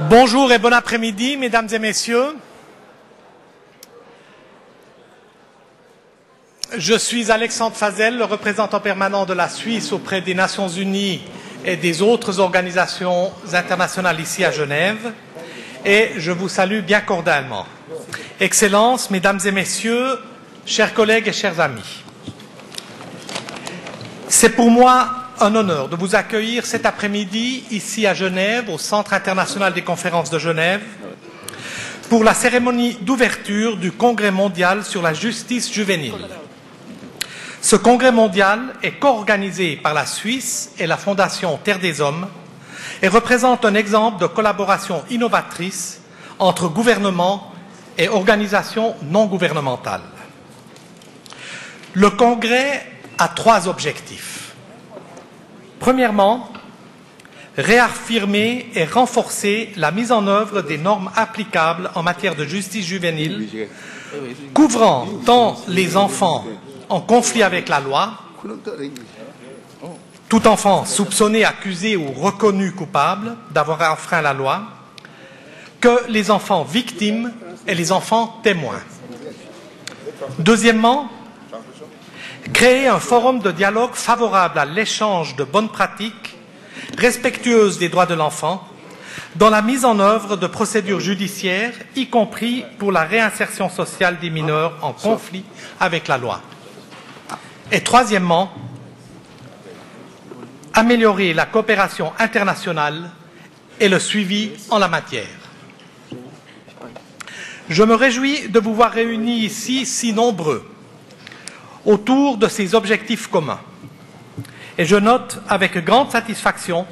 Bonjour et bon après-midi, mesdames et messieurs. Je suis Alexandre Fazel, le représentant permanent de la Suisse auprès des Nations Unies et des autres organisations internationales ici à Genève, et je vous salue bien cordialement. Excellences, mesdames et messieurs, chers collègues et chers amis, c'est pour moi un honneur de vous accueillir cet après-midi ici à Genève, au Centre international des conférences de Genève, pour la cérémonie d'ouverture du Congrès mondial sur la justice juvénile. Ce congrès mondial est co-organisé par la Suisse et la Fondation Terre des Hommes et représente un exemple de collaboration innovatrice entre gouvernements et organisations non gouvernementales. Le congrès a 3 objectifs. Premièrement, réaffirmer et renforcer la mise en œuvre des normes applicables en matière de justice juvénile, couvrant tant les enfants en conflit avec la loi, tout enfant soupçonné, accusé ou reconnu coupable d'avoir enfreint la loi, que les enfants victimes et les enfants témoins. Deuxièmement, créer un forum de dialogue favorable à l'échange de bonnes pratiques, respectueuses des droits de l'enfant, dans la mise en œuvre de procédures judiciaires, y compris pour la réinsertion sociale des mineurs en conflit avec la loi. Et troisièmement, améliorer la coopération internationale et le suivi en la matière. Je me réjouis de vous voir réunis ici si nombreux autour de ces objectifs communs. Et je note avec grande satisfaction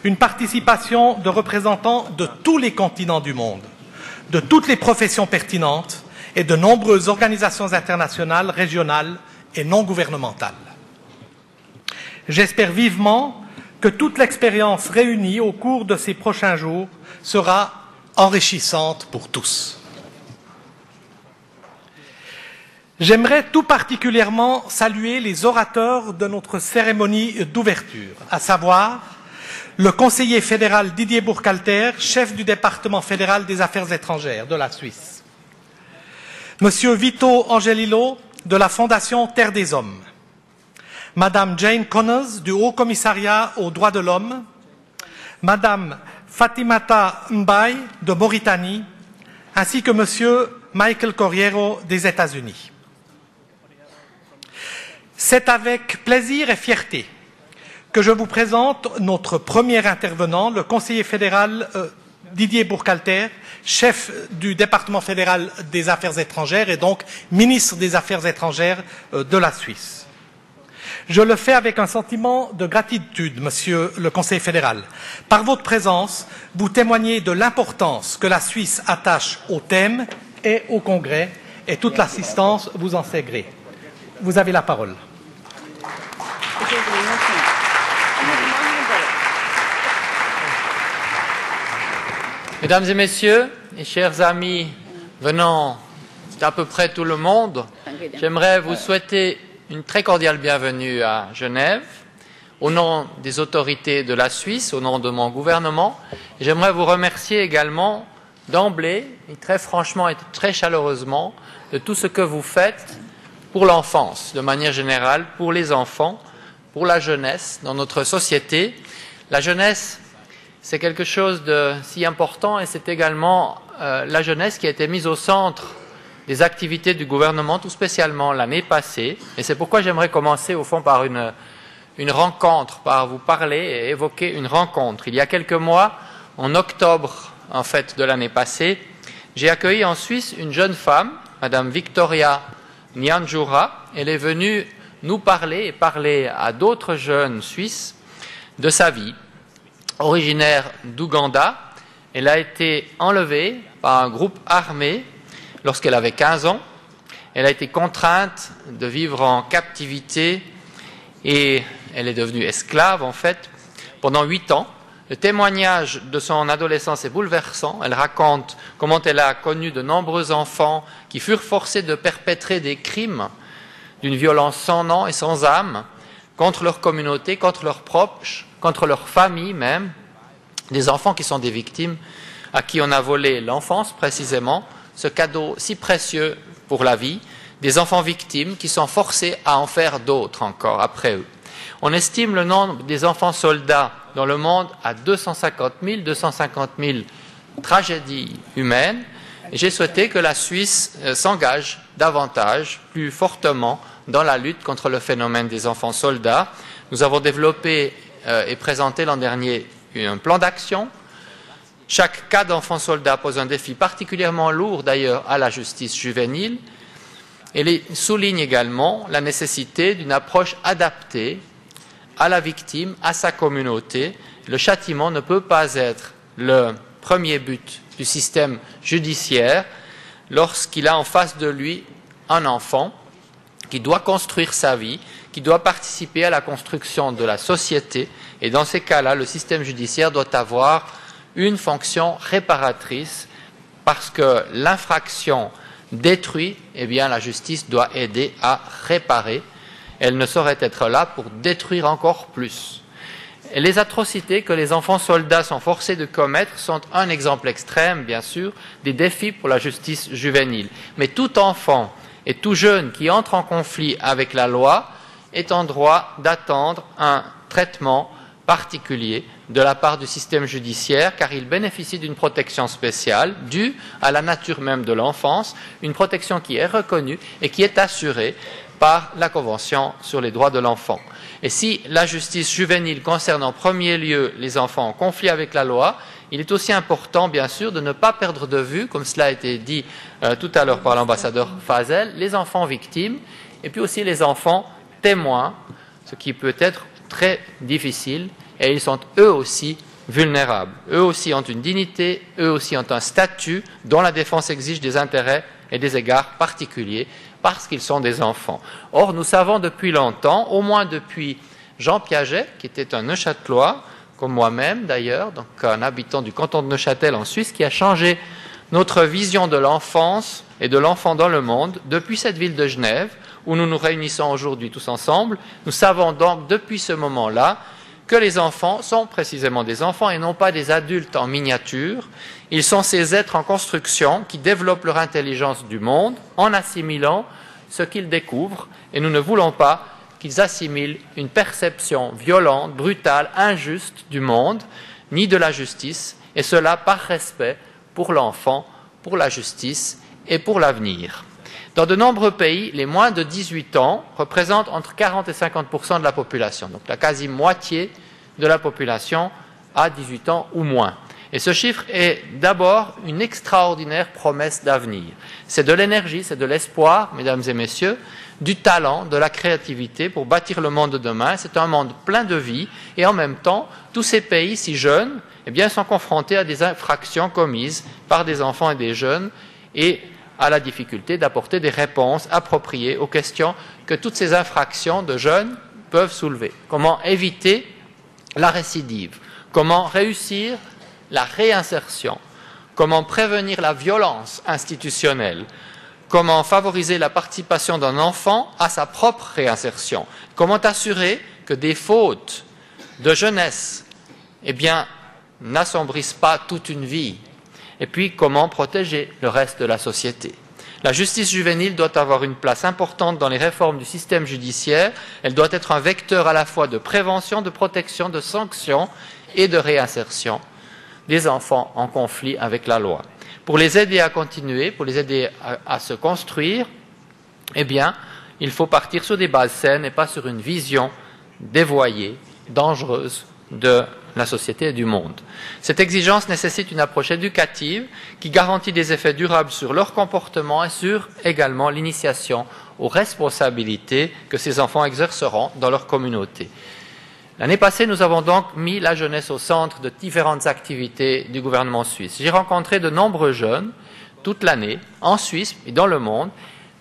une participation de représentants de tous les continents du monde, de toutes les professions pertinentes et de nombreuses organisations internationales, régionales et non gouvernementales. J'espère vivement que toute l'expérience réunie au cours de ces prochains jours sera enrichissante pour tous. J'aimerais tout particulièrement saluer les orateurs de notre cérémonie d'ouverture, à savoir le conseiller fédéral Didier Burkhalter, chef du département fédéral des affaires étrangères de la Suisse, Monsieur Vito Angelillo de la Fondation Terre des Hommes, Madame Jane Connors du Haut Commissariat aux droits de l'homme, Madame Fatimata Mbaye de Mauritanie, ainsi que Monsieur Michael Corriero des États-Unis. C'est avec plaisir et fierté que je vous présente notre premier intervenant, le conseiller fédéral Didier Burkhalter, chef du département fédéral des affaires étrangères et donc ministre des Affaires étrangères de la Suisse. Je le fais avec un sentiment de gratitude, Monsieur le conseiller fédéral. Par votre présence, vous témoignez de l'importance que la Suisse attache au thème et au congrès, et toute l'assistance vous en sait gré. Vous avez la parole. Mesdames et messieurs, et chers amis venant d'à peu près tout le monde, j'aimerais vous souhaiter une très cordiale bienvenue à Genève, au nom des autorités de la Suisse, au nom de mon gouvernement. J'aimerais vous remercier également d'emblée, et très franchement et très chaleureusement, de tout ce que vous faites pour l'enfance, de manière générale, pour les enfants, pour la jeunesse dans notre société. La jeunesse, c'est quelque chose de si important et c'est également la jeunesse qui a été mise au centre des activités du gouvernement, tout spécialement l'année passée. Et c'est pourquoi j'aimerais commencer au fond par une rencontre, par vous parler et évoquer une rencontre. Il y a quelques mois, en octobre en fait de l'année passée, j'ai accueilli en Suisse une jeune femme, Madame Victoria Nyanjura. Elle est venue nous parler et parler à d'autres jeunes Suisses de sa vie. Originaire d'Ouganda, elle a été enlevée par un groupe armé lorsqu'elle avait 15 ans. Elle a été contrainte de vivre en captivité et elle est devenue esclave en fait pendant 8 ans. Le témoignage de son adolescence est bouleversant. Elle raconte comment elle a connu de nombreux enfants qui furent forcés de perpétrer des crimes d'une violence sans nom et sans âme, contre leur communauté, contre leurs proches, contre leur famille même, des enfants qui sont des victimes, à qui on a volé l'enfance précisément, ce cadeau si précieux pour la vie, des enfants victimes qui sont forcés à en faire d'autres encore après eux. On estime le nombre des enfants soldats dans le monde à 250 000 tragédies humaines. Et j'ai souhaité que la Suisse s'engage davantage, plus fortement, dans la lutte contre le phénomène des enfants soldats. Nous avons développé et présenté l'an dernier un plan d'action. Chaque cas d'enfant soldat pose un défi particulièrement lourd d'ailleurs à la justice juvénile. Et souligne également la nécessité d'une approche adaptée à la victime, à sa communauté. Le châtiment ne peut pas être le premier but du système judiciaire lorsqu'il a en face de lui un enfant qui doit construire sa vie, qui doit participer à la construction de la société. Et dans ces cas-là, le système judiciaire doit avoir une fonction réparatrice parce que l'infraction détruit, eh bien la justice doit aider à réparer. Elle ne saurait être là pour détruire encore plus. Et les atrocités que les enfants soldats sont forcés de commettre sont un exemple extrême, bien sûr, des défis pour la justice juvénile. Mais tout enfant et tout jeune qui entre en conflit avec la loi est en droit d'attendre un traitement particulier de la part du système judiciaire, car il bénéficie d'une protection spéciale due à la nature même de l'enfance, une protection qui est reconnue et qui est assurée par la Convention sur les droits de l'enfant. Et si la justice juvénile concerne en premier lieu les enfants en conflit avec la loi, il est aussi important, bien sûr, de ne pas perdre de vue, comme cela a été dit tout à l'heure par l'ambassadeur Fazel, les enfants victimes et puis aussi les enfants témoins, ce qui peut être très difficile, et ils sont eux aussi vulnérables. Eux aussi ont une dignité, eux aussi ont un statut dont la défense exige des intérêts et des égards particuliers, parce qu'ils sont des enfants. Or, nous savons depuis longtemps, au moins depuis Jean Piaget, qui était un Neuchâtelois, comme moi-même d'ailleurs, donc un habitant du canton de Neuchâtel en Suisse, qui a changé notre vision de l'enfance et de l'enfant dans le monde depuis cette ville de Genève, où nous nous réunissons aujourd'hui tous ensemble. Nous savons donc depuis ce moment-là que les enfants sont précisément des enfants et non pas des adultes en miniature. Ils sont ces êtres en construction qui développent leur intelligence du monde en assimilant ce qu'ils découvrent, et nous ne voulons pas qu'ils assimilent une perception violente, brutale, injuste du monde, ni de la justice, et cela par respect pour l'enfant, pour la justice et pour l'avenir. Dans de nombreux pays, les moins de 18 ans représentent entre 40 et 50% de la population, donc la quasi-moitié de la population a 18 ans ou moins. Et ce chiffre est d'abord une extraordinaire promesse d'avenir. C'est de l'énergie, c'est de l'espoir, mesdames et messieurs, du talent, de la créativité pour bâtir le monde de demain. C'est un monde plein de vie et en même temps, tous ces pays si jeunes eh bien, sont confrontés à des infractions commises par des enfants et des jeunes et à la difficulté d'apporter des réponses appropriées aux questions que toutes ces infractions de jeunes peuvent soulever. Comment éviter la récidive? Comment réussir la réinsertion? Comment prévenir la violence institutionnelle? Comment favoriser la participation d'un enfant à sa propre réinsertion? Comment assurer que des fautes de jeunesse eh bien, n'assombrissent pas toute une vie? Et puis, comment protéger le reste de la société? La justice juvénile doit avoir une place importante dans les réformes du système judiciaire. Elle doit être un vecteur à la fois de prévention, de protection, de sanction et de réinsertion des enfants en conflit avec la loi. Pour les aider à continuer, pour les aider à se construire, eh bien, il faut partir sur des bases saines et pas sur une vision dévoyée, dangereuse de la société et du monde. Cette exigence nécessite une approche éducative qui garantit des effets durables sur leur comportement et sur également l'initiation aux responsabilités que ces enfants exerceront dans leur communauté. L'année passée, nous avons donc mis la jeunesse au centre de différentes activités du gouvernement suisse. J'ai rencontré de nombreux jeunes toute l'année, en Suisse et dans le monde.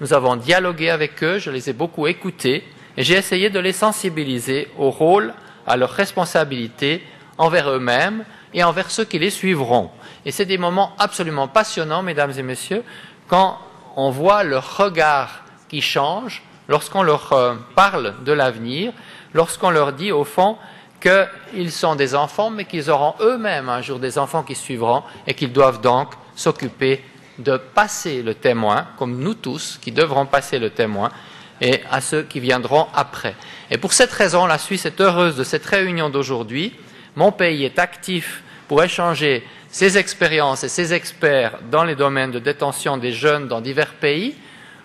Nous avons dialogué avec eux, je les ai beaucoup écoutés et j'ai essayé de les sensibiliser au rôle, à leurs responsabilités envers eux-mêmes et envers ceux qui les suivront. Et c'est des moments absolument passionnants, mesdames et messieurs, quand on voit leur regard qui change lorsqu'on leur parle de l'avenir, lorsqu'on leur dit au fond qu'ils sont des enfants, mais qu'ils auront eux-mêmes un jour des enfants qui suivront et qu'ils doivent donc s'occuper de passer le témoin, comme nous tous, qui devront passer le témoin, et à ceux qui viendront après. Et pour cette raison, la Suisse est heureuse de cette réunion d'aujourd'hui. Mon pays est actif pour échanger ses expériences et ses experts dans les domaines de détention des jeunes dans divers pays.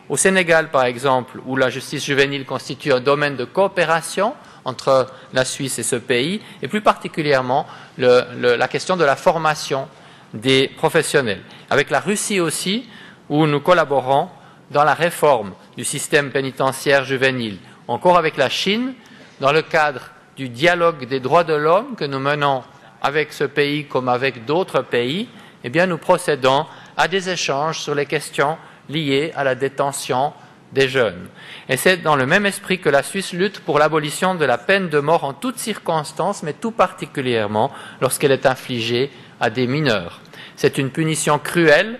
Au Sénégal, par exemple, où la justice juvénile constitue un domaine de coopération entre la Suisse et ce pays, et plus particulièrement la question de la formation des professionnels. Avec la Russie aussi, où nous collaborons dans la réforme du système pénitentiaire juvénile. Encore avec la Chine, dans le cadre du dialogue des droits de l'homme que nous menons avec ce pays comme avec d'autres pays, eh bien, nous procédons à des échanges sur les questions liées à la détention des jeunes. Et c'est dans le même esprit que la Suisse lutte pour l'abolition de la peine de mort en toutes circonstances, mais tout particulièrement lorsqu'elle est infligée à des mineurs. C'est une punition cruelle,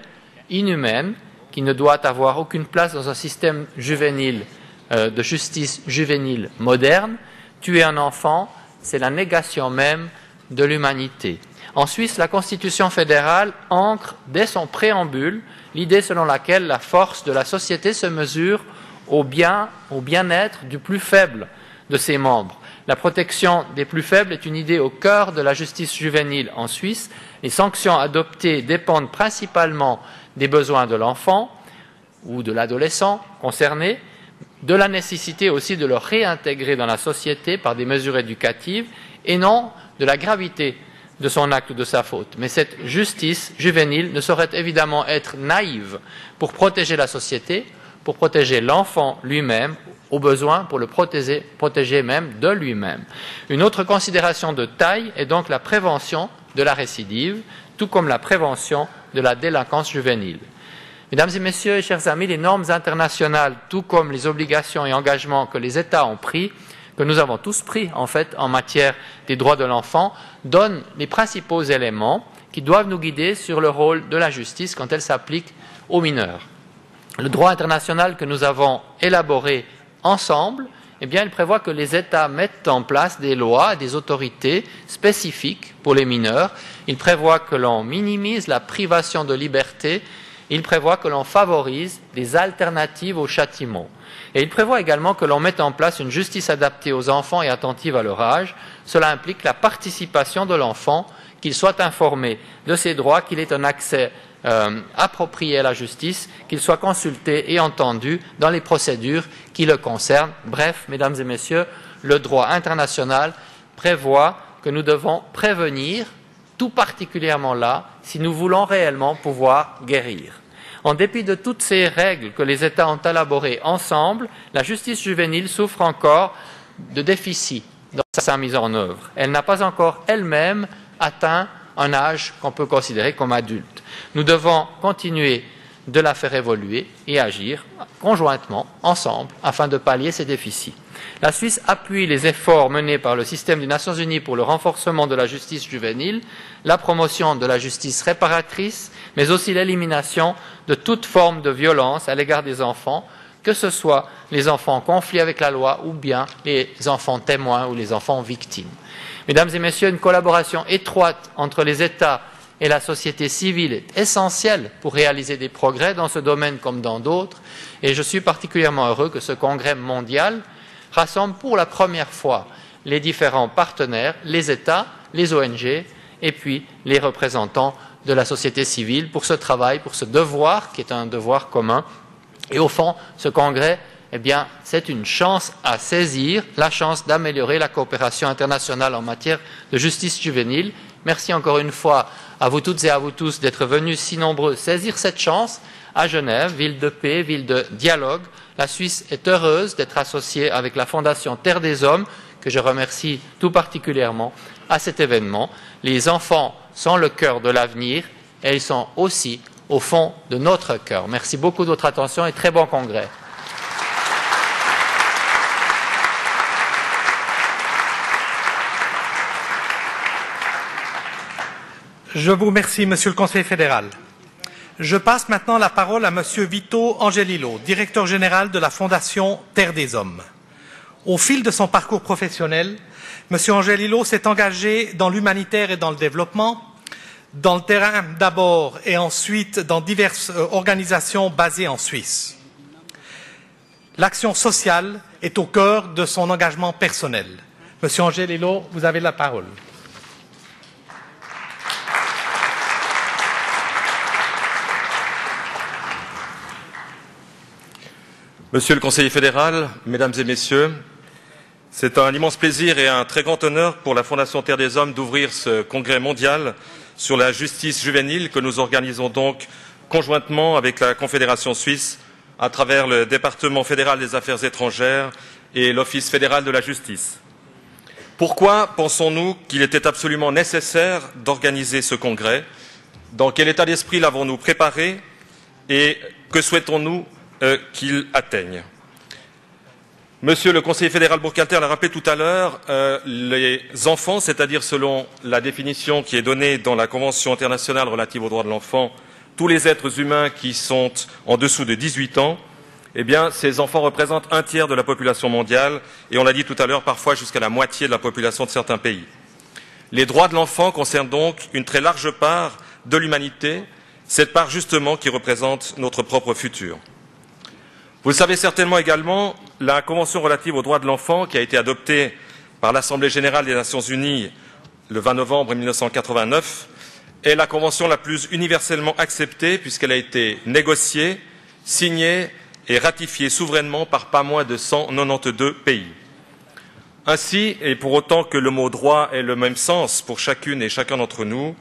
inhumaine, qui ne doit avoir aucune place dans un système juvénile, de justice juvénile moderne. Tuer un enfant, c'est la négation même de l'humanité. En Suisse, la Constitution fédérale ancre dès son préambule l'idée selon laquelle la force de la société se mesure au bien-être du plus faible de ses membres. La protection des plus faibles est une idée au cœur de la justice juvénile en Suisse. Les sanctions adoptées dépendent principalement des besoins de l'enfant ou de l'adolescent concerné, de la nécessité aussi de le réintégrer dans la société par des mesures éducatives et non de la gravité de son acte ou de sa faute. Mais cette justice juvénile ne saurait évidemment être naïve pour protéger la société, pour protéger l'enfant lui-même, au besoin pour le protéger même de lui-même. Une autre considération de taille est donc la prévention de la récidive, tout comme la prévention de la délinquance juvénile. Mesdames et messieurs et chers amis, les normes internationales, tout comme les obligations et engagements que les États ont pris, que nous avons tous pris en fait en matière des droits de l'enfant, donnent les principaux éléments qui doivent nous guider sur le rôle de la justice quand elle s'applique aux mineurs. Le droit international que nous avons élaboré ensemble, eh bien, il prévoit que les États mettent en place des lois et des autorités spécifiques pour les mineurs. Il prévoit que l'on minimise la privation de liberté. Il prévoit que l'on favorise des alternatives au châtiment. Et il prévoit également que l'on mette en place une justice adaptée aux enfants et attentive à leur âge. Cela implique la participation de l'enfant, qu'il soit informé de ses droits, qu'il ait un accès approprié à la justice, qu'il soit consulté et entendu dans les procédures qui le concernent. Bref, mesdames et messieurs, le droit international prévoit que nous devons prévenir, tout particulièrement là, si nous voulons réellement pouvoir guérir. En dépit de toutes ces règles que les États ont élaborées ensemble, la justice juvénile souffre encore de déficits dans sa mise en œuvre. Elle n'a pas encore elle-même atteint un âge qu'on peut considérer comme adulte. Nous devons continuer de la faire évoluer et agir conjointement, ensemble, afin de pallier ces déficits. La Suisse appuie les efforts menés par le système des Nations Unies pour le renforcement de la justice juvénile, la promotion de la justice réparatrice, mais aussi l'élimination de toute forme de violence à l'égard des enfants, que ce soit les enfants en conflit avec la loi ou bien les enfants témoins ou les enfants victimes. Mesdames et messieurs, une collaboration étroite entre les États et la société civile est essentielle pour réaliser des progrès dans ce domaine comme dans d'autres, et je suis particulièrement heureux que ce congrès mondial rassemble pour la première fois les différents partenaires, les États, les ONG et puis les représentants de la société civile pour ce travail, pour ce devoir qui est un devoir commun. Et au fond, ce congrès, eh bien, c'est une chance à saisir, la chance d'améliorer la coopération internationale en matière de justice juvénile. Merci encore une fois à vous toutes et à vous tous d'être venus si nombreux saisir cette chance à Genève, ville de paix, ville de dialogue. La Suisse est heureuse d'être associée avec la Fondation Terre des Hommes, que je remercie tout particulièrement à cet événement. Les enfants sont le cœur de l'avenir et ils sont aussi au fond de notre cœur. Merci beaucoup de votre attention et très bon congrès. Je vous remercie, Monsieur le Conseiller fédéral. Je passe maintenant la parole à Monsieur Vito Angelillo, directeur général de la Fondation Terre des Hommes. Au fil de son parcours professionnel, Monsieur Angelillo s'est engagé dans l'humanitaire et dans le développement, dans le terrain d'abord et ensuite dans diverses organisations basées en Suisse. L'action sociale est au cœur de son engagement personnel. Monsieur Angelillo, vous avez la parole. Monsieur le conseiller fédéral, mesdames et messieurs, c'est un immense plaisir et un très grand honneur pour la Fondation Terre des Hommes d'ouvrir ce congrès mondial sur la justice juvénile que nous organisons donc conjointement avec la Confédération suisse à travers le département fédéral des affaires étrangères et l'Office fédéral de la justice. Pourquoi pensons-nous qu'il était absolument nécessaire d'organiser ce congrès? Dans quel état d'esprit l'avons-nous préparé et que souhaitons-nous qu'il atteigne? Monsieur le conseiller fédéral Burkhalter l'a rappelé tout à l'heure, les enfants, c'est-à-dire selon la définition qui est donnée dans la Convention internationale relative aux droits de l'enfant, tous les êtres humains qui sont en dessous de 18 ans, eh bien, ces enfants représentent un tiers de la population mondiale et on l'a dit tout à l'heure, parfois jusqu'à la moitié de la population de certains pays. Les droits de l'enfant concernent donc une très large part de l'humanité, cette part justement qui représente notre propre futur. Vous le savez certainement également, la Convention relative aux droits de l'enfant, qui a été adoptée par l'Assemblée générale des Nations unies le 20 novembre 1989, est la convention la plus universellement acceptée puisqu'elle a été négociée, signée et ratifiée souverainement par pas moins de 192 pays. Ainsi, et pour autant que le mot droit ait le même sens pour chacune et chacun d'entre nous,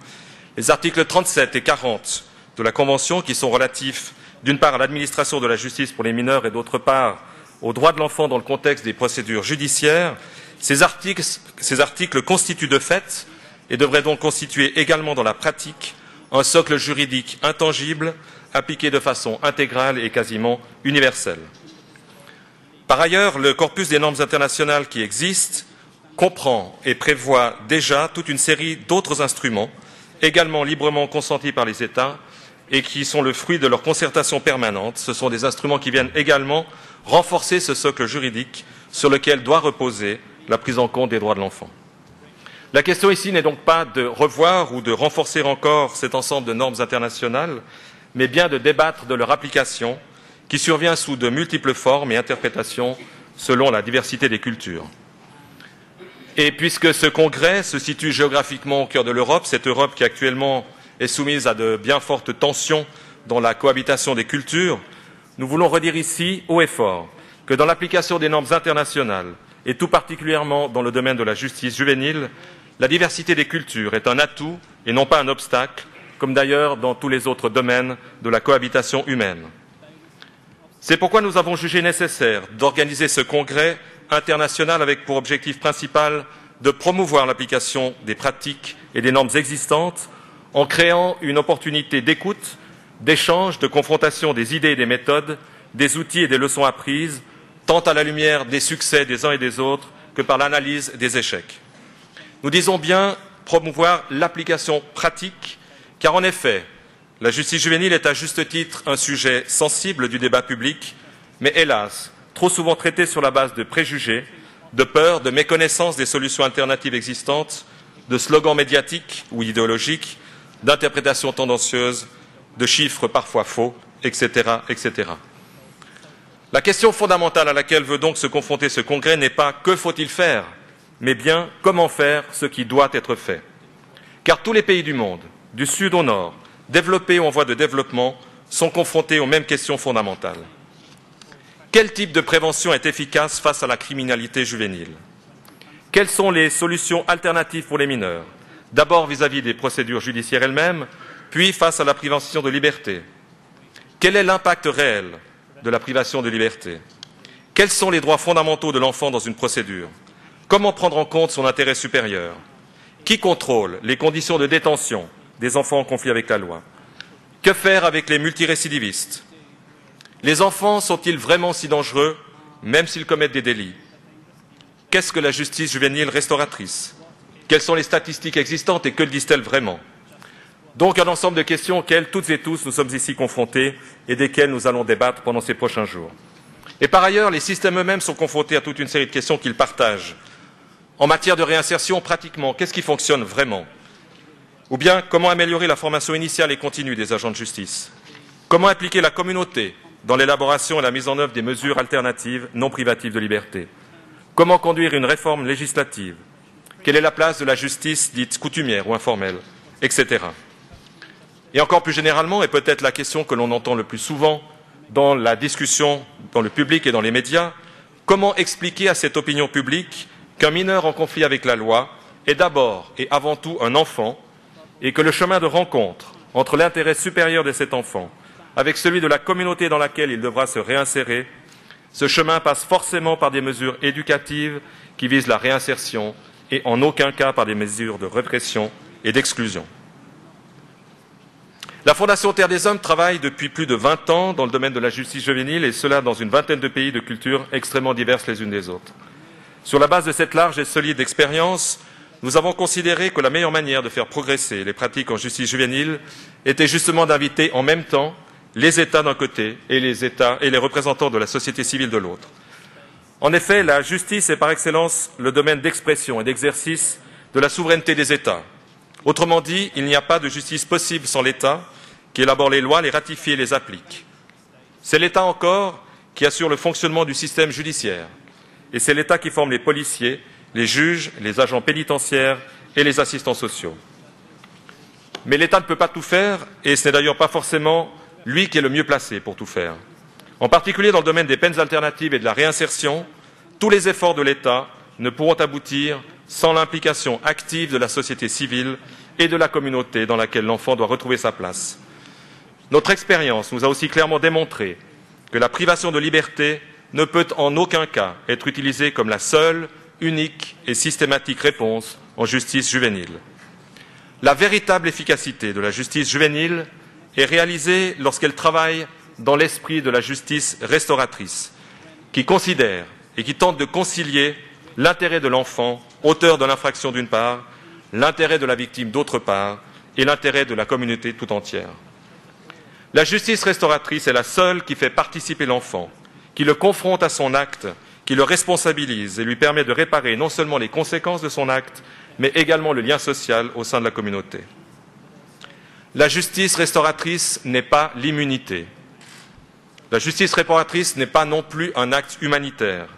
les articles 37 et 40 de la Convention, qui sont relatifs d'une part à l'administration de la justice pour les mineurs et d'autre part aux droits de l'enfant dans le contexte des procédures judiciaires, ces articles constituent de fait et devraient donc constituer également dans la pratique un socle juridique intangible appliqué de façon intégrale et quasiment universelle. Par ailleurs, le corpus des normes internationales qui existent comprend et prévoit déjà toute une série d'autres instruments également librement consentis par les États et qui sont le fruit de leur concertation permanente. Ce sont des instruments qui viennent également renforcer ce socle juridique sur lequel doit reposer la prise en compte des droits de l'enfant. La question ici n'est donc pas de revoir ou de renforcer encore cet ensemble de normes internationales, mais bien de débattre de leur application qui survient sous de multiples formes et interprétations selon la diversité des cultures. Et puisque ce congrès se situe géographiquement au cœur de l'Europe, cette Europe qui actuellement est soumise à de bien fortes tensions dans la cohabitation des cultures, nous voulons redire ici, haut et fort, que dans l'application des normes internationales, et tout particulièrement dans le domaine de la justice juvénile, la diversité des cultures est un atout et non pas un obstacle, comme d'ailleurs dans tous les autres domaines de la cohabitation humaine. C'est pourquoi nous avons jugé nécessaire d'organiser ce congrès international avec pour objectif principal de promouvoir l'application des pratiques et des normes existantes en créant une opportunité d'écoute, d'échange, de confrontation des idées et des méthodes, des outils et des leçons apprises, tant à la lumière des succès des uns et des autres que par l'analyse des échecs. Nous disons bien promouvoir l'application pratique, car en effet, la justice juvénile est à juste titre un sujet sensible du débat public, mais hélas, trop souvent traité sur la base de préjugés, de peurs, de méconnaissance des solutions alternatives existantes, de slogans médiatiques ou idéologiques, d'interprétations tendancieuses, de chiffres parfois faux, etc., etc. La question fondamentale à laquelle veut donc se confronter ce congrès n'est pas « que faut-il faire ?», mais bien « comment faire ce qui doit être fait ». Car tous les pays du monde, du sud au nord, développés ou en voie de développement, sont confrontés aux mêmes questions fondamentales. Quel type de prévention est efficace face à la criminalité juvénile? Quelles sont les solutions alternatives pour les mineurs? D'abord vis-à-vis des procédures judiciaires elles-mêmes, puis face à la privation de liberté. Quel est l'impact réel de la privation de liberté? Quels sont les droits fondamentaux de l'enfant dans une procédure? Comment prendre en compte son intérêt supérieur? Qui contrôle les conditions de détention des enfants en conflit avec la loi? Que faire avec les multirécidivistes? Les enfants sont-ils vraiment si dangereux, même s'ils commettent des délits? Qu'est-ce que la justice juvénile restauratrice? Quelles sont les statistiques existantes et que disent-elles vraiment? Donc un ensemble de questions auxquelles toutes et tous nous sommes ici confrontés et desquelles nous allons débattre pendant ces prochains jours. Et par ailleurs, les systèmes eux-mêmes sont confrontés à toute une série de questions qu'ils partagent. En matière de réinsertion, pratiquement, qu'est-ce qui fonctionne vraiment? Ou bien, comment améliorer la formation initiale et continue des agents de justice? Comment impliquer la communauté dans l'élaboration et la mise en œuvre des mesures alternatives non privatives de liberté? Comment conduire une réforme législative? Quelle est la place de la justice dite coutumière ou informelle, etc. Et encore plus généralement, et peut-être la question que l'on entend le plus souvent dans la discussion, dans le public et dans les médias, comment expliquer à cette opinion publique qu'un mineur en conflit avec la loi est d'abord et avant tout un enfant et que le chemin de rencontre entre l'intérêt supérieur de cet enfant avec celui de la communauté dans laquelle il devra se réinsérer, ce chemin passe forcément par des mesures éducatives qui visent la réinsertion et en aucun cas par des mesures de répression et d'exclusion. La Fondation Terre des Hommes travaille depuis plus de 20 ans dans le domaine de la justice juvénile et cela dans une vingtaine de pays de cultures extrêmement diverses les unes des autres. Sur la base de cette large et solide expérience, nous avons considéré que la meilleure manière de faire progresser les pratiques en justice juvénile était justement d'inviter en même temps les États d'un côté et les représentants de la société civile de l'autre. En effet, la justice est par excellence le domaine d'expression et d'exercice de la souveraineté des États. Autrement dit, il n'y a pas de justice possible sans l'État qui élabore les lois, les ratifie et les applique. C'est l'État encore qui assure le fonctionnement du système judiciaire. Et c'est l'État qui forme les policiers, les juges, les agents pénitentiaires et les assistants sociaux. Mais l'État ne peut pas tout faire, et ce n'est d'ailleurs pas forcément lui qui est le mieux placé pour tout faire. En particulier dans le domaine des peines alternatives et de la réinsertion, tous les efforts de l'État ne pourront aboutir sans l'implication active de la société civile et de la communauté dans laquelle l'enfant doit retrouver sa place. Notre expérience nous a aussi clairement démontré que la privation de liberté ne peut en aucun cas être utilisée comme la seule, unique et systématique réponse en justice juvénile. La véritable efficacité de la justice juvénile est réalisée lorsqu'elle travaille dans l'esprit de la justice restauratrice, qui considère et qui tente de concilier l'intérêt de l'enfant, auteur de l'infraction d'une part, l'intérêt de la victime d'autre part, et l'intérêt de la communauté tout entière. La justice restauratrice est la seule qui fait participer l'enfant, qui le confronte à son acte, qui le responsabilise et lui permet de réparer non seulement les conséquences de son acte, mais également le lien social au sein de la communauté. La justice restauratrice n'est pas l'immunité. La justice restauratrice n'est pas non plus un acte humanitaire.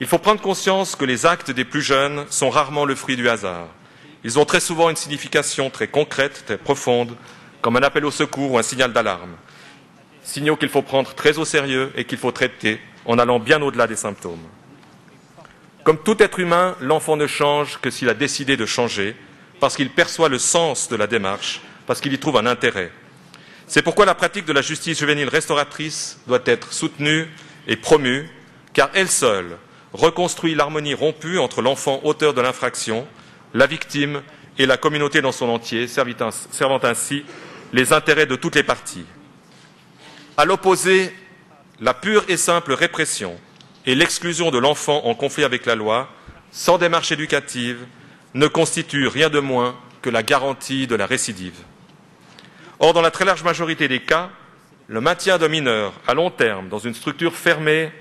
Il faut prendre conscience que les actes des plus jeunes sont rarement le fruit du hasard. Ils ont très souvent une signification très concrète, très profonde, comme un appel au secours ou un signal d'alarme. Signaux qu'il faut prendre très au sérieux et qu'il faut traiter en allant bien au-delà des symptômes. Comme tout être humain, l'enfant ne change que s'il a décidé de changer, parce qu'il perçoit le sens de la démarche, parce qu'il y trouve un intérêt. C'est pourquoi la pratique de la justice juvénile restauratrice doit être soutenue et promue, car elle seule reconstruit l'harmonie rompue entre l'enfant auteur de l'infraction, la victime et la communauté dans son entier, servant ainsi les intérêts de toutes les parties. À l'opposé, la pure et simple répression et l'exclusion de l'enfant en conflit avec la loi, sans démarche éducative, ne constituent rien de moins que la garantie de la récidive. Or, dans la très large majorité des cas, le maintien d'un mineur à long terme dans une structure fermée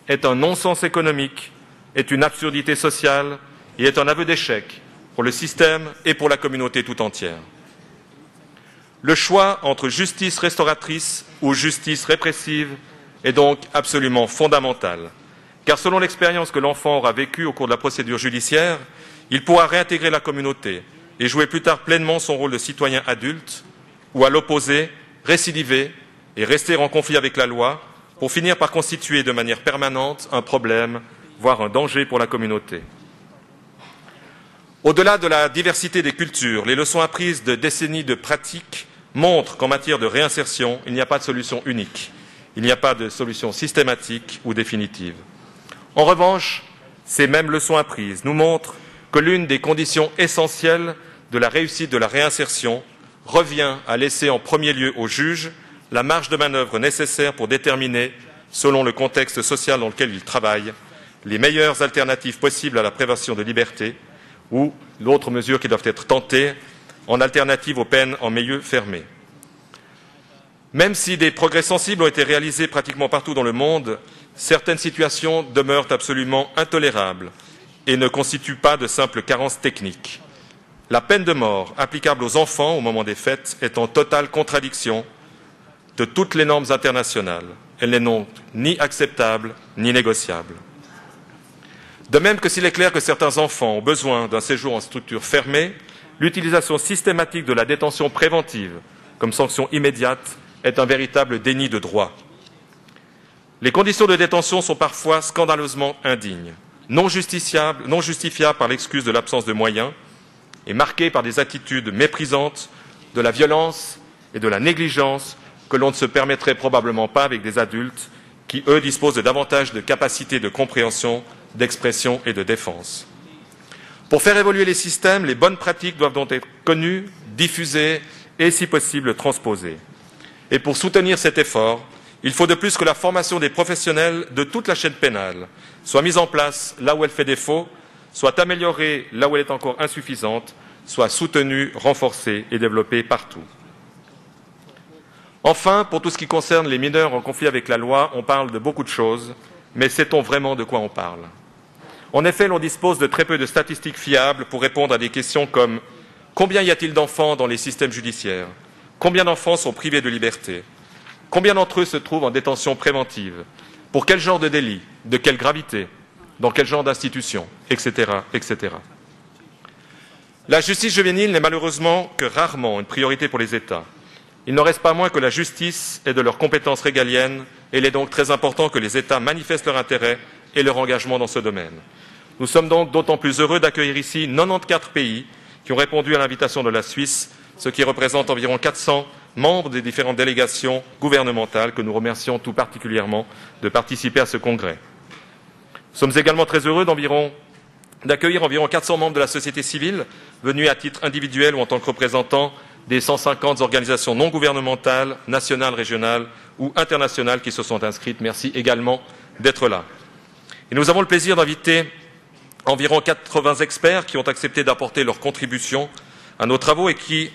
est un non-sens économique, est une absurdité sociale et est un aveu d'échec pour le système et pour la communauté tout entière. Le choix entre justice restauratrice ou justice répressive est donc absolument fondamental, car selon l'expérience que l'enfant aura vécue au cours de la procédure judiciaire, il pourra réintégrer la communauté et jouer plus tard pleinement son rôle de citoyen adulte, ou à l'opposé, récidiver et rester en conflit avec la loi pour finir par constituer de manière permanente un problème, voire un danger pour la communauté. Au-delà de la diversité des cultures, les leçons apprises de décennies de pratiques montrent qu'en matière de réinsertion, il n'y a pas de solution unique. Il n'y a pas de solution systématique ou définitive. En revanche, ces mêmes leçons apprises nous montrent que l'une des conditions essentielles de la réussite de la réinsertion revient à laisser en premier lieu au juge la marge de manœuvre nécessaire pour déterminer, selon le contexte social dans lequel il travaille, les meilleures alternatives possibles à la privation de liberté ou d'autres mesures qui doivent être tentées en alternative aux peines en milieu fermé. Même si des progrès sensibles ont été réalisés pratiquement partout dans le monde, certaines situations demeurent absolument intolérables et ne constituent pas de simples carences techniques. La peine de mort applicable aux enfants au moment des fêtes est en totale contradiction de toutes les normes internationales. Elle n'est donc ni acceptable ni négociable. De même que s'il est clair que certains enfants ont besoin d'un séjour en structure fermée, l'utilisation systématique de la détention préventive comme sanction immédiate est un véritable déni de droit. Les conditions de détention sont parfois scandaleusement indignes, non justifiables par l'excuse de l'absence de moyens et marquées par des attitudes méprisantes, de la violence et de la négligence que l'on ne se permettrait probablement pas avec des adultes qui, eux, disposent de davantage de capacités de compréhension, d'expression et de défense. Pour faire évoluer les systèmes, les bonnes pratiques doivent donc être connues, diffusées et, si possible, transposées. Et pour soutenir cet effort, il faut de plus que la formation des professionnels de toute la chaîne pénale soit mise en place là où elle fait défaut, soit améliorée là où elle est encore insuffisante, soit soutenue, renforcée et développée partout. Enfin, pour tout ce qui concerne les mineurs en conflit avec la loi, on parle de beaucoup de choses, mais sait-on vraiment de quoi on parle? En effet, l'on dispose de très peu de statistiques fiables pour répondre à des questions comme combien y a-t-il d'enfants dans les systèmes judiciaires? Combien d'enfants sont privés de liberté? Combien d'entre eux se trouvent en détention préventive? Pour quel genre de délit? De quelle gravité? Dans quel genre d'institution? Etc., etc. La justice juvénile n'est malheureusement que rarement une priorité pour les États. Il n'en reste pas moins que la justice est de leurs compétences régaliennes et il est donc très important que les États manifestent leur intérêt et leur engagement dans ce domaine. Nous sommes donc d'autant plus heureux d'accueillir ici 94 pays qui ont répondu à l'invitation de la Suisse, ce qui représente environ 400 membres des différentes délégations gouvernementales que nous remercions tout particulièrement de participer à ce congrès. Nous sommes également très heureux d'accueillir environ 400 membres de la société civile venus à titre individuel ou en tant que représentants des 150 organisations non gouvernementales, nationales, régionales ou internationales qui se sont inscrites. Merci également d'être là. Et nous avons le plaisir d'inviter environ 80 experts qui ont accepté d'apporter leur contribution à nos travaux et qui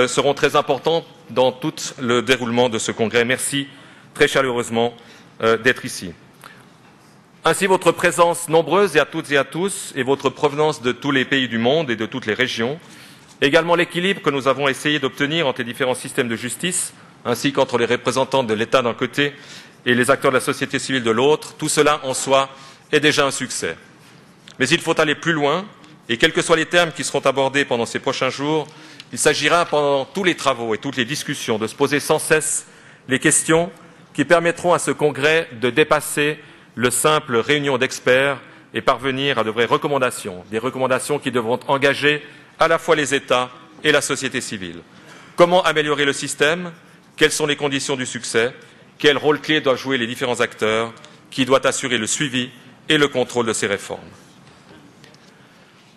seront très importants dans tout le déroulement de ce congrès. Merci très chaleureusement d'être ici. Ainsi, votre présence nombreuse et à toutes et à tous et votre provenance de tous les pays du monde et de toutes les régions, également l'équilibre que nous avons essayé d'obtenir entre les différents systèmes de justice, ainsi qu'entre les représentants de l'État d'un côté et les acteurs de la société civile de l'autre, tout cela en soi est déjà un succès. Mais il faut aller plus loin, et quels que soient les thèmes qui seront abordés pendant ces prochains jours, il s'agira pendant tous les travaux et toutes les discussions de se poser sans cesse les questions qui permettront à ce congrès de dépasser le simple réunion d'experts et parvenir à de vraies recommandations, des recommandations qui devront engager à la fois les États et la société civile. Comment améliorer le système? Quelles sont les conditions du succès? Quel rôle clé doivent jouer les différents acteurs? Qui doit assurer le suivi et le contrôle de ces réformes?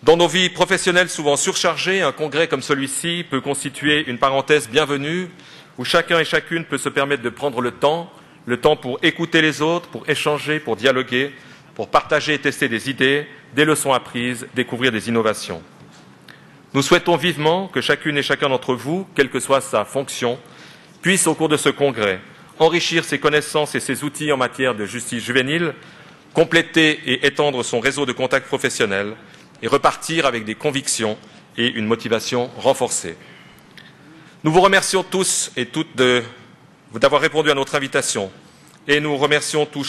Dans nos vies professionnelles souvent surchargées, un congrès comme celui-ci peut constituer une parenthèse bienvenue où chacun et chacune peut se permettre de prendre le temps pour écouter les autres, pour échanger, pour dialoguer, pour partager et tester des idées, des leçons apprises, découvrir des innovations. Nous souhaitons vivement que chacune et chacun d'entre vous, quelle que soit sa fonction, puisse au cours de ce congrès enrichir ses connaissances et ses outils en matière de justice juvénile, compléter et étendre son réseau de contacts professionnels et repartir avec des convictions et une motivation renforcée. Nous vous remercions tous et toutes d'avoir répondu à notre invitation et nous remercions tout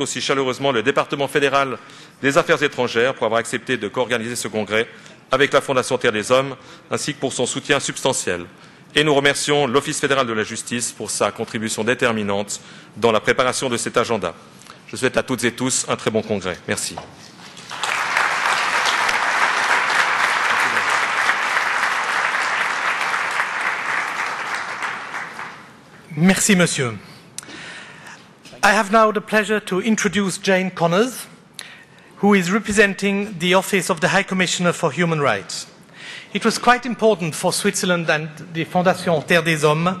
aussi chaleureusement le département fédéral des affaires étrangères pour avoir accepté de co-organiser ce congrès avec la Fondation Terre des Hommes ainsi que pour son soutien substantiel. Et nous remercions l'Office fédéral de la justice pour sa contribution déterminante dans la préparation de cet agenda. Je souhaite à toutes et tous un très bon congrès. Merci. Merci, Monsieur. I have now the pleasure to introduce Jane Connors, who is representing the Office of the High Commissioner for Human Rights. It was quite important for Switzerland and the Fondation Terre des Hommes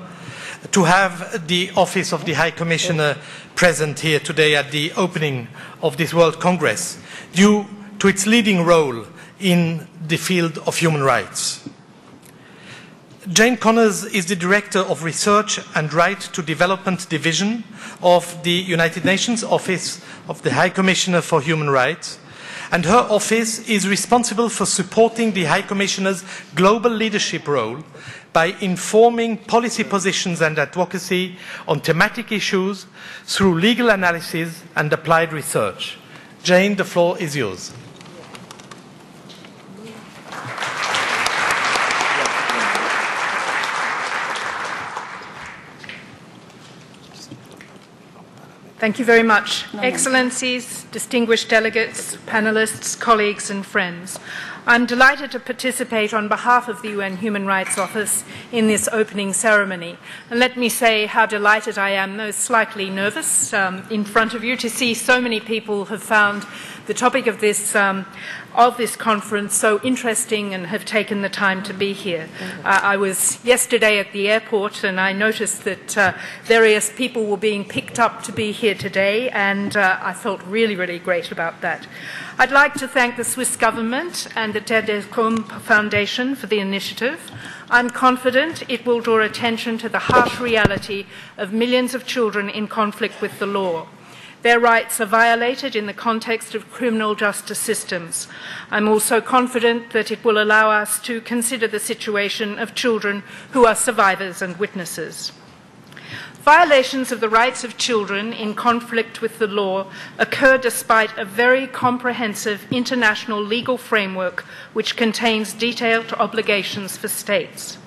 to have the Office of the High Commissioner present here today at the opening of this World Congress, due to its leading role in the field of human rights. Jane Connors is the Director of Research and Right to Development Division of the United Nations Office of the High Commissioner for Human Rights, and her office is responsible for supporting the High Commissioner's global leadership role by informing policy positions and advocacy on thematic issues through legal analysis and applied research. Jane, the floor is yours. Thank you very much. Excellencies, distinguished delegates, panelists, colleagues and friends. I'm delighted to participate on behalf of the UN Human Rights Office in this opening ceremony. And let me say how delighted I am, though slightly nervous, in front of you to see so many people have found the topic of this conference so interesting and have taken the time to be here. I was yesterday at the airport and I noticed that various people were being picked up to be here today, and I felt really, really great about that. I'd like to thank the Swiss government and the Terre des Hommes Foundation for the initiative. I'm confident it will draw attention to the harsh reality of millions of children in conflict with the law. Their rights are violated in the context of criminal justice systems. I'm also confident that it will allow us to consider the situation of children who are survivors and witnesses. Violations of the rights of children in conflict with the law occur despite a very comprehensive international legal framework which contains detailed obligations for states.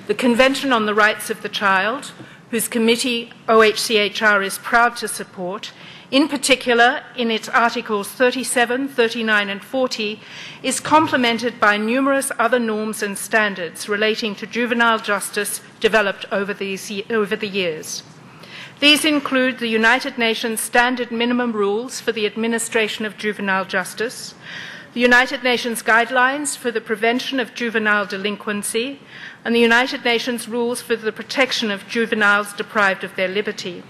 The Convention on the Rights of the Child, whose committee OHCHR is proud to support, in particular in its Articles 37, 39 and 40, is complemented by numerous other norms and standards relating to juvenile justice developed over the years. These include the United Nations Standard Minimum Rules for the Administration of Juvenile Justice, the United Nations Guidelines for the Prevention of Juvenile Delinquency, and the United Nations Rules for the Protection of Juveniles Deprived of their Liberty.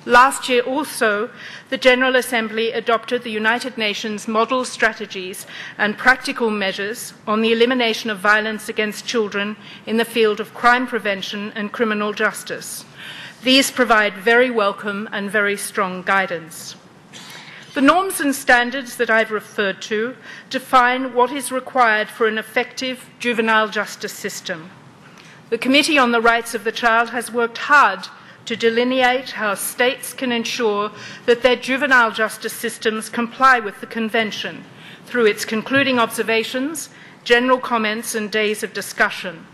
Last year also, the General Assembly adopted the United Nations Model Strategies and Practical Measures on the Elimination of Violence against Children in the field of crime prevention and criminal justice. These provide very welcome and very strong guidance. The norms and standards that I've referred to define what is required for an effective juvenile justice system. The Committee on the Rights of the Child has worked hard to delineate how states can ensure that their juvenile justice systems comply with the Convention through its concluding observations, general comments and days of discussion.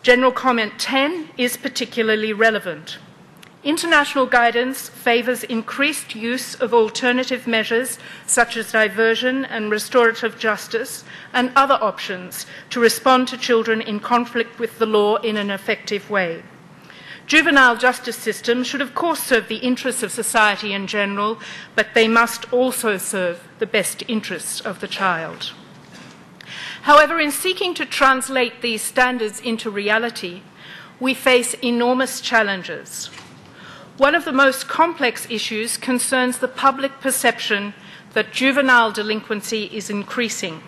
General Comment 10 is particularly relevant. International guidance favours increased use of alternative measures such as diversion and restorative justice and other options to respond to children in conflict with the law in an effective way. Juvenile justice systems should of course serve the interests of society in general, but they must also serve the best interests of the child. However, in seeking to translate these standards into reality, we face enormous challenges. One of the most complex issues concerns the public perception that juvenile delinquency is increasing.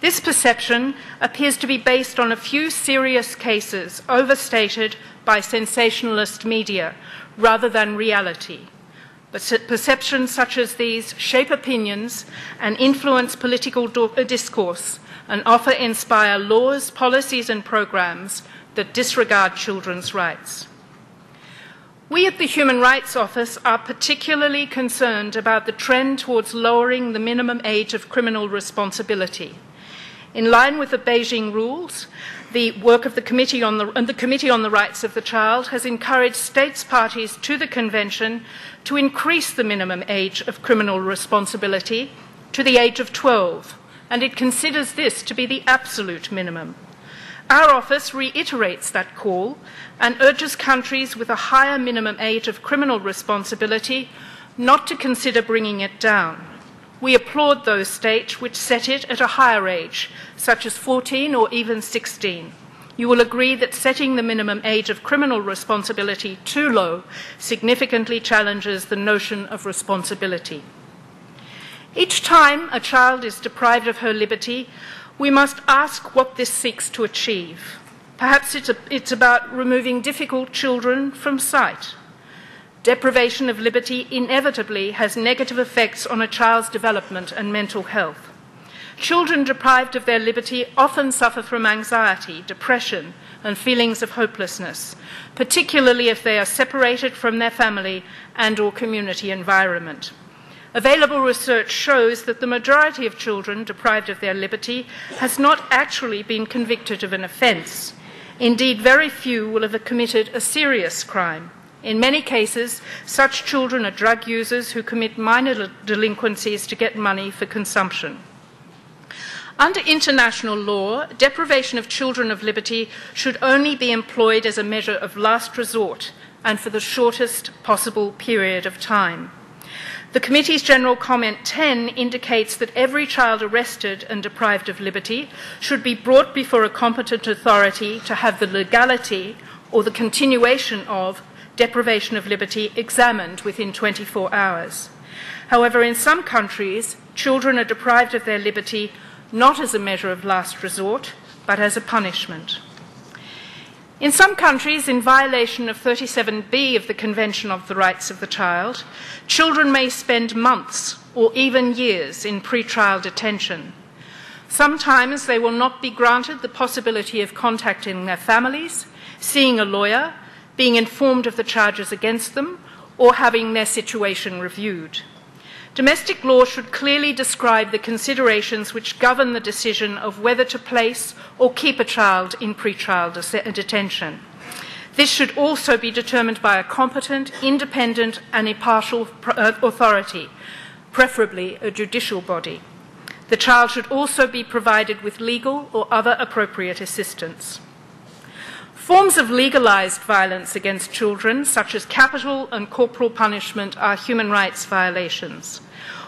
This perception appears to be based on a few serious cases overstated by sensationalist media rather than reality. But perceptions such as these shape opinions and influence political discourse and often inspire laws, policies and programs that disregard children's rights. We at the Human Rights Office are particularly concerned about the trend towards lowering the minimum age of criminal responsibility. In line with the Beijing rules, the work of the Committee on the Rights of the Child has encouraged states parties to the Convention to increase the minimum age of criminal responsibility to the age of 12, and it considers this to be the absolute minimum. Our office reiterates that call and urges countries with a higher minimum age of criminal responsibility not to consider bringing it down. We applaud those states which set it at a higher age, such as 14 or even 16. You will agree that setting the minimum age of criminal responsibility too low significantly challenges the notion of responsibility. Each time a child is deprived of her liberty, we must ask what this seeks to achieve. Perhaps it's about removing difficult children from sight. Deprivation of liberty inevitably has negative effects on a child's development and mental health. Children deprived of their liberty often suffer from anxiety, depression, and feelings of hopelessness, particularly if they are separated from their family and/or community environment. Available research shows that the majority of children deprived of their liberty has not actually been convicted of an offence. Indeed, very few will have committed a serious crime. In many cases, such children are drug users who commit minor delinquencies to get money for consumption. Under international law, deprivation of children of liberty should only be employed as a measure of last resort and for the shortest possible period of time. The Committee's General Comment 10 indicates that every child arrested and deprived of liberty should be brought before a competent authority to have the legality or the continuation of deprivation of liberty examined within 24 hours. However, in some countries, children are deprived of their liberty not as a measure of last resort, but as a punishment. In some countries, in violation of 37B of the Convention of the Rights of the Child, children may spend months or even years in pre-trial detention. Sometimes they will not be granted the possibility of contacting their families, seeing a lawyer, being informed of the charges against them, or having their situation reviewed. Domestic law should clearly describe the considerations which govern the decision of whether to place or keep a child in pre-trial detention. This should also be determined by a competent, independent and impartial authority, preferably a judicial body. The child should also be provided with legal or other appropriate assistance. Forms of legalised violence against children, such as capital and corporal punishment, are human rights violations.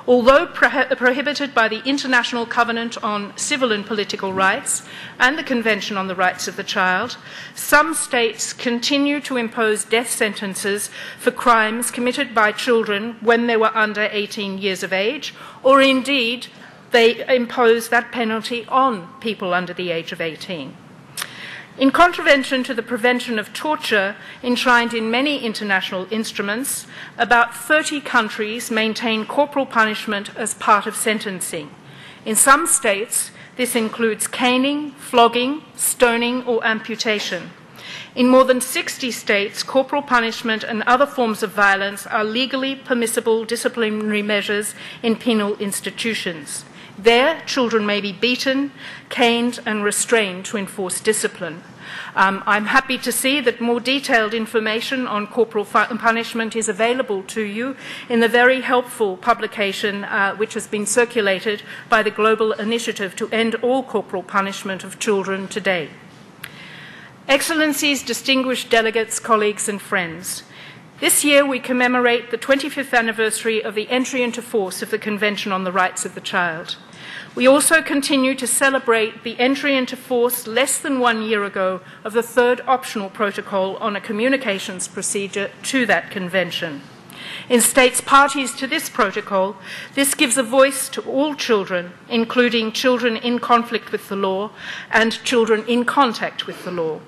Although prohibited by the International Covenant on Civil and Political Rights and the Convention on the Rights of the Child, some states continue to impose death sentences for crimes committed by children when they were under 18 years of age, or indeed they impose that penalty on people under the age of 18. In contravention to the prevention of torture enshrined in many international instruments, about 30 countries maintain corporal punishment as part of sentencing. In some states, this includes caning, flogging, stoning, or amputation. In more than 60 states, corporal punishment and other forms of violence are legally permissible disciplinary measures in penal institutions. There, children may be beaten, caned, and restrained to enforce discipline. I'm happy to see that more detailed information on corporal punishment is available to you in the very helpful publication which has been circulated by the Global Initiative to End All Corporal Punishment of Children today. Excellencies, distinguished delegates, colleagues, and friends, this year we commemorate the 25th anniversary of the entry into force of the Convention on the Rights of the Child. We also continue to celebrate the entry into force less than 1 year ago of the third optional protocol on a communications procedure to that convention. In states parties to this protocol, this gives a voice to all children, including children in conflict with the law and children in contact with the law.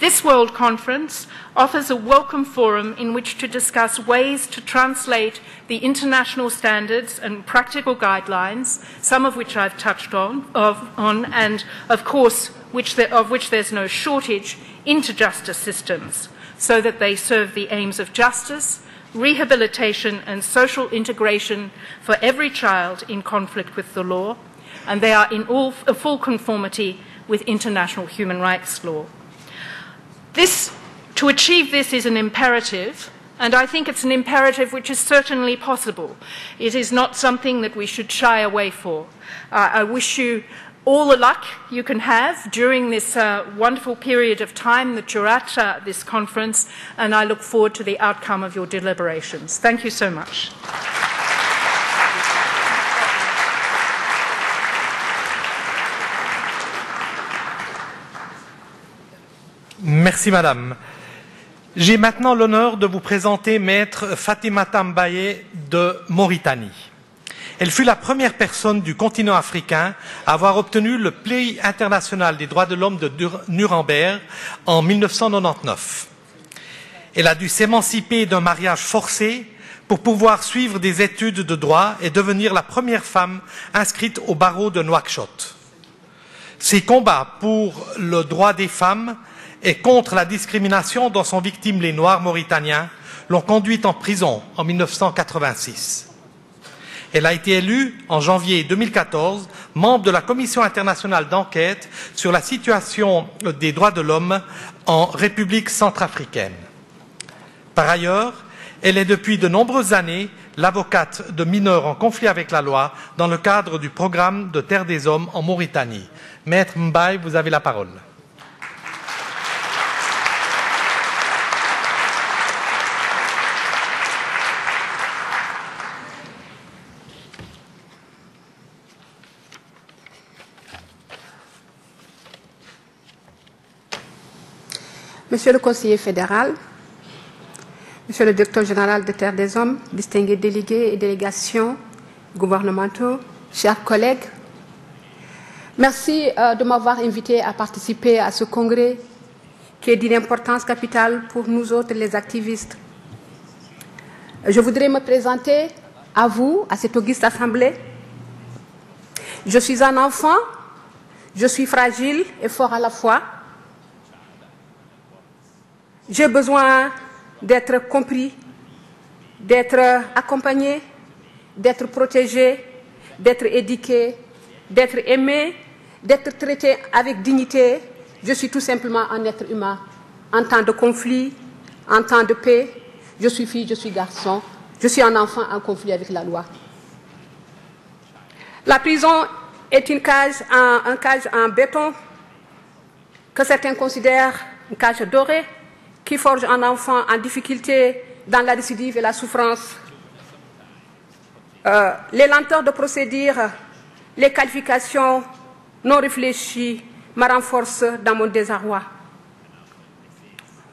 This World Conference offers a welcome forum in which to discuss ways to translate the international standards and practical guidelines, some of which I've touched on and of course of which there's no shortage, into justice systems, so that they serve the aims of justice, rehabilitation and social integration for every child in conflict with the law, and they are in full conformity with international human rights law. To achieve this is an imperative, and I think it's an imperative which is certainly possible. It is not something that we should shy away from. I wish you all the luck you can have during this wonderful period of time that you're at this conference, and I look forward to the outcome of your deliberations. Thank you so much. Merci, Madame. J'ai maintenant l'honneur de vous présenter Maître Fatimata Mbaye de Mauritanie. Elle fut la première personne du continent africain à avoir obtenu le prix international des droits de l'homme de Nuremberg en 1999. Elle a dû s'émanciper d'un mariage forcé pour pouvoir suivre des études de droit et devenir la première femme inscrite au barreau de Nouakchott. Ses combats pour le droit des femmes et contre la discrimination dont sont victimes les Noirs mauritaniens l'ont conduite en prison en 1986. Elle a été élue en janvier 2014 membre de la Commission internationale d'enquête sur la situation des droits de l'homme en République centrafricaine. Par ailleurs, elle est depuis de nombreuses années l'avocate de mineurs en conflit avec la loi dans le cadre du programme de Terre des Hommes en Mauritanie. Maître Mbaye, vous avez la parole. Monsieur le conseiller fédéral, Monsieur le directeur général de Terre des Hommes, distingués délégués et délégations gouvernementaux, chers collègues, merci de m'avoir invité à participer à ce congrès qui est d'une importance capitale pour nous autres, les activistes. Je voudrais me présenter à vous, à cette auguste assemblée. Je suis un enfant, je suis fragile et fort à la fois. J'ai besoin d'être compris, d'être accompagné, d'être protégé, d'être éduqué, d'être aimé, d'être traité avec dignité. Je suis tout simplement un être humain. En temps de conflit, en temps de paix, je suis fille, je suis garçon, je suis un enfant en conflit avec la loi. La prison est un cage en béton que certains considèrent une cage dorée, qui forge un enfant en difficulté dans la récidive et la souffrance. Les lenteurs de procédure, les qualifications non réfléchies me renforcent dans mon désarroi.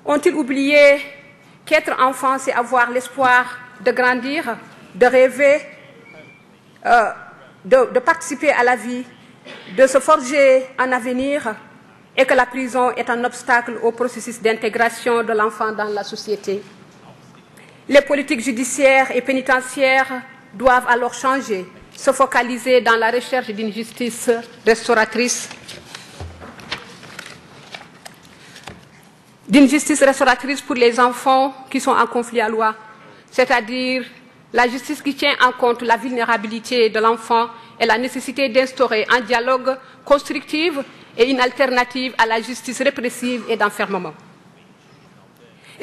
Ont-ils oublié qu'être enfant, c'est avoir l'espoir de grandir, de rêver, de participer à la vie, de se forger un avenir, et que la prison est un obstacle au processus d'intégration de l'enfant dans la société. Les politiques judiciaires et pénitentiaires doivent alors changer, se focaliser dans la recherche d'une justice restauratrice. D'une justice restauratrice pour les enfants qui sont en conflit à loi, c'est-à-dire la justice qui tient en compte la vulnérabilité de l'enfant et la nécessité d'instaurer un dialogue constructif et une alternative à la justice répressive et d'enfermement.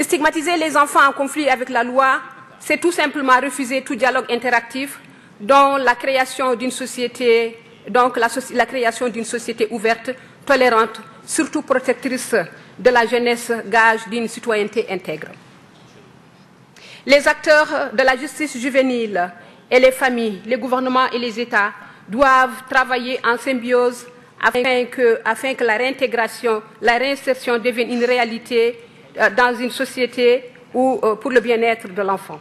Stigmatiser les enfants en conflit avec la loi, c'est tout simplement refuser tout dialogue interactif dont la création d'une société, la création d'une société ouverte, tolérante, surtout protectrice de la jeunesse, gage d'une citoyenneté intègre. Les acteurs de la justice juvénile et les familles, les gouvernements et les États doivent travailler en symbiose afin que la réintégration, la réinsertion devienne une réalité dans une société pour le bien-être de l'enfant.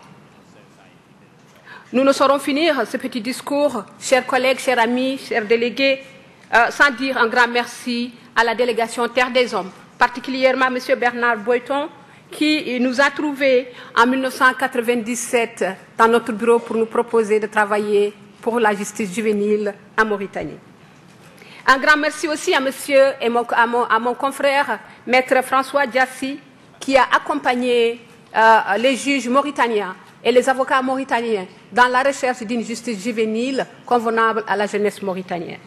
Nous ne saurons finir ce petit discours, chers collègues, chers amis, chers délégués, sans dire un grand merci à la délégation Terre des Hommes, particulièrement M. Bernard Boyton, qui nous a trouvés en 1997 dans notre bureau pour nous proposer de travailler pour la justice juvénile en Mauritanie. Un grand merci aussi à monsieur et à mon confrère, maître François Diassi, qui a accompagné les juges mauritaniens et les avocats mauritaniens dans la recherche d'une justice juvénile convenable à la jeunesse mauritanienne.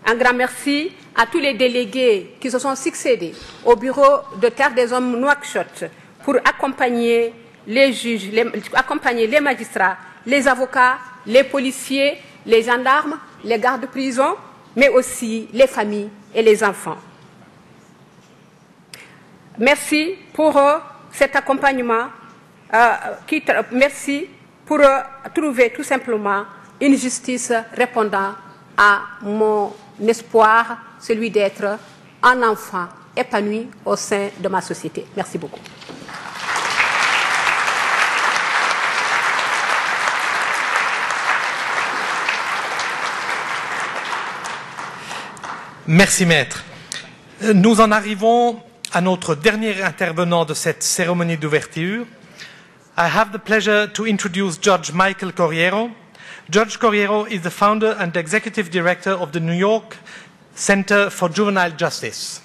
Un grand merci à tous les délégués qui se sont succédés au bureau de Terre des Hommes Nouakchott pour accompagner les juges, accompagner les magistrats, les avocats, les policiers, les gendarmes, les gardes de prison, mais aussi les familles et les enfants. Merci pour cet accompagnement. Merci pour trouver tout simplement une justice répondant à mon espoir, celui d'être un enfant épanoui au sein de ma société. Merci beaucoup. Merci, Maître. Nous en arrivons à notre dernier intervenant de cette cérémonie d'ouverture. I have the pleasure to introduce Judge Michael Corriero. Judge Corriero is the founder and executive director of the New York Center for Juvenile Justice.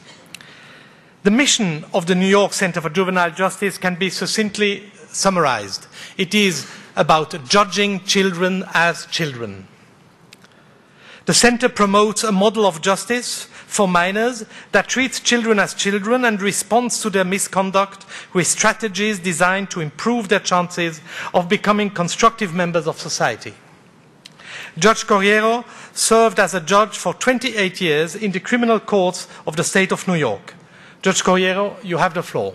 The mission of the New York Center for Juvenile Justice can be succinctly summarized. It is about judging children as children. The center promotes a model of justice for minors that treats children as children and responds to their misconduct with strategies designed to improve their chances of becoming constructive members of society. Judge Corriero served as a judge for 28 years in the criminal courts of the state of New York. Judge Corriero, you have the floor.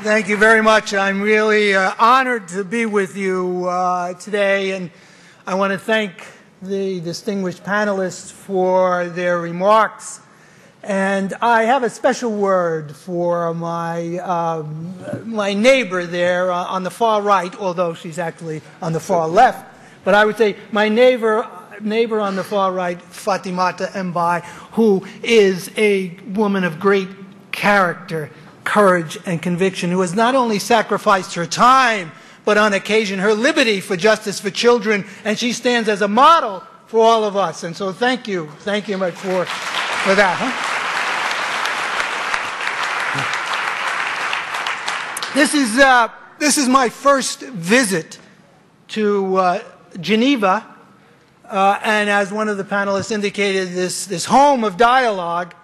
Thank you very much. I'm really honored to be with you today, and I want to thank the distinguished panelists for their remarks. And I have a special word for my neighbor there on the far right, although she's actually on the far left. But I would say my neighbor on the far right, Fatimata Mbai, who is a woman of great character, courage, and conviction, who has not only sacrificed her time, but on occasion her liberty for justice for children, and she stands as a model for all of us. And so thank you much for that. This is my first visit to Geneva, and as one of the panelists indicated, this home of dialogue.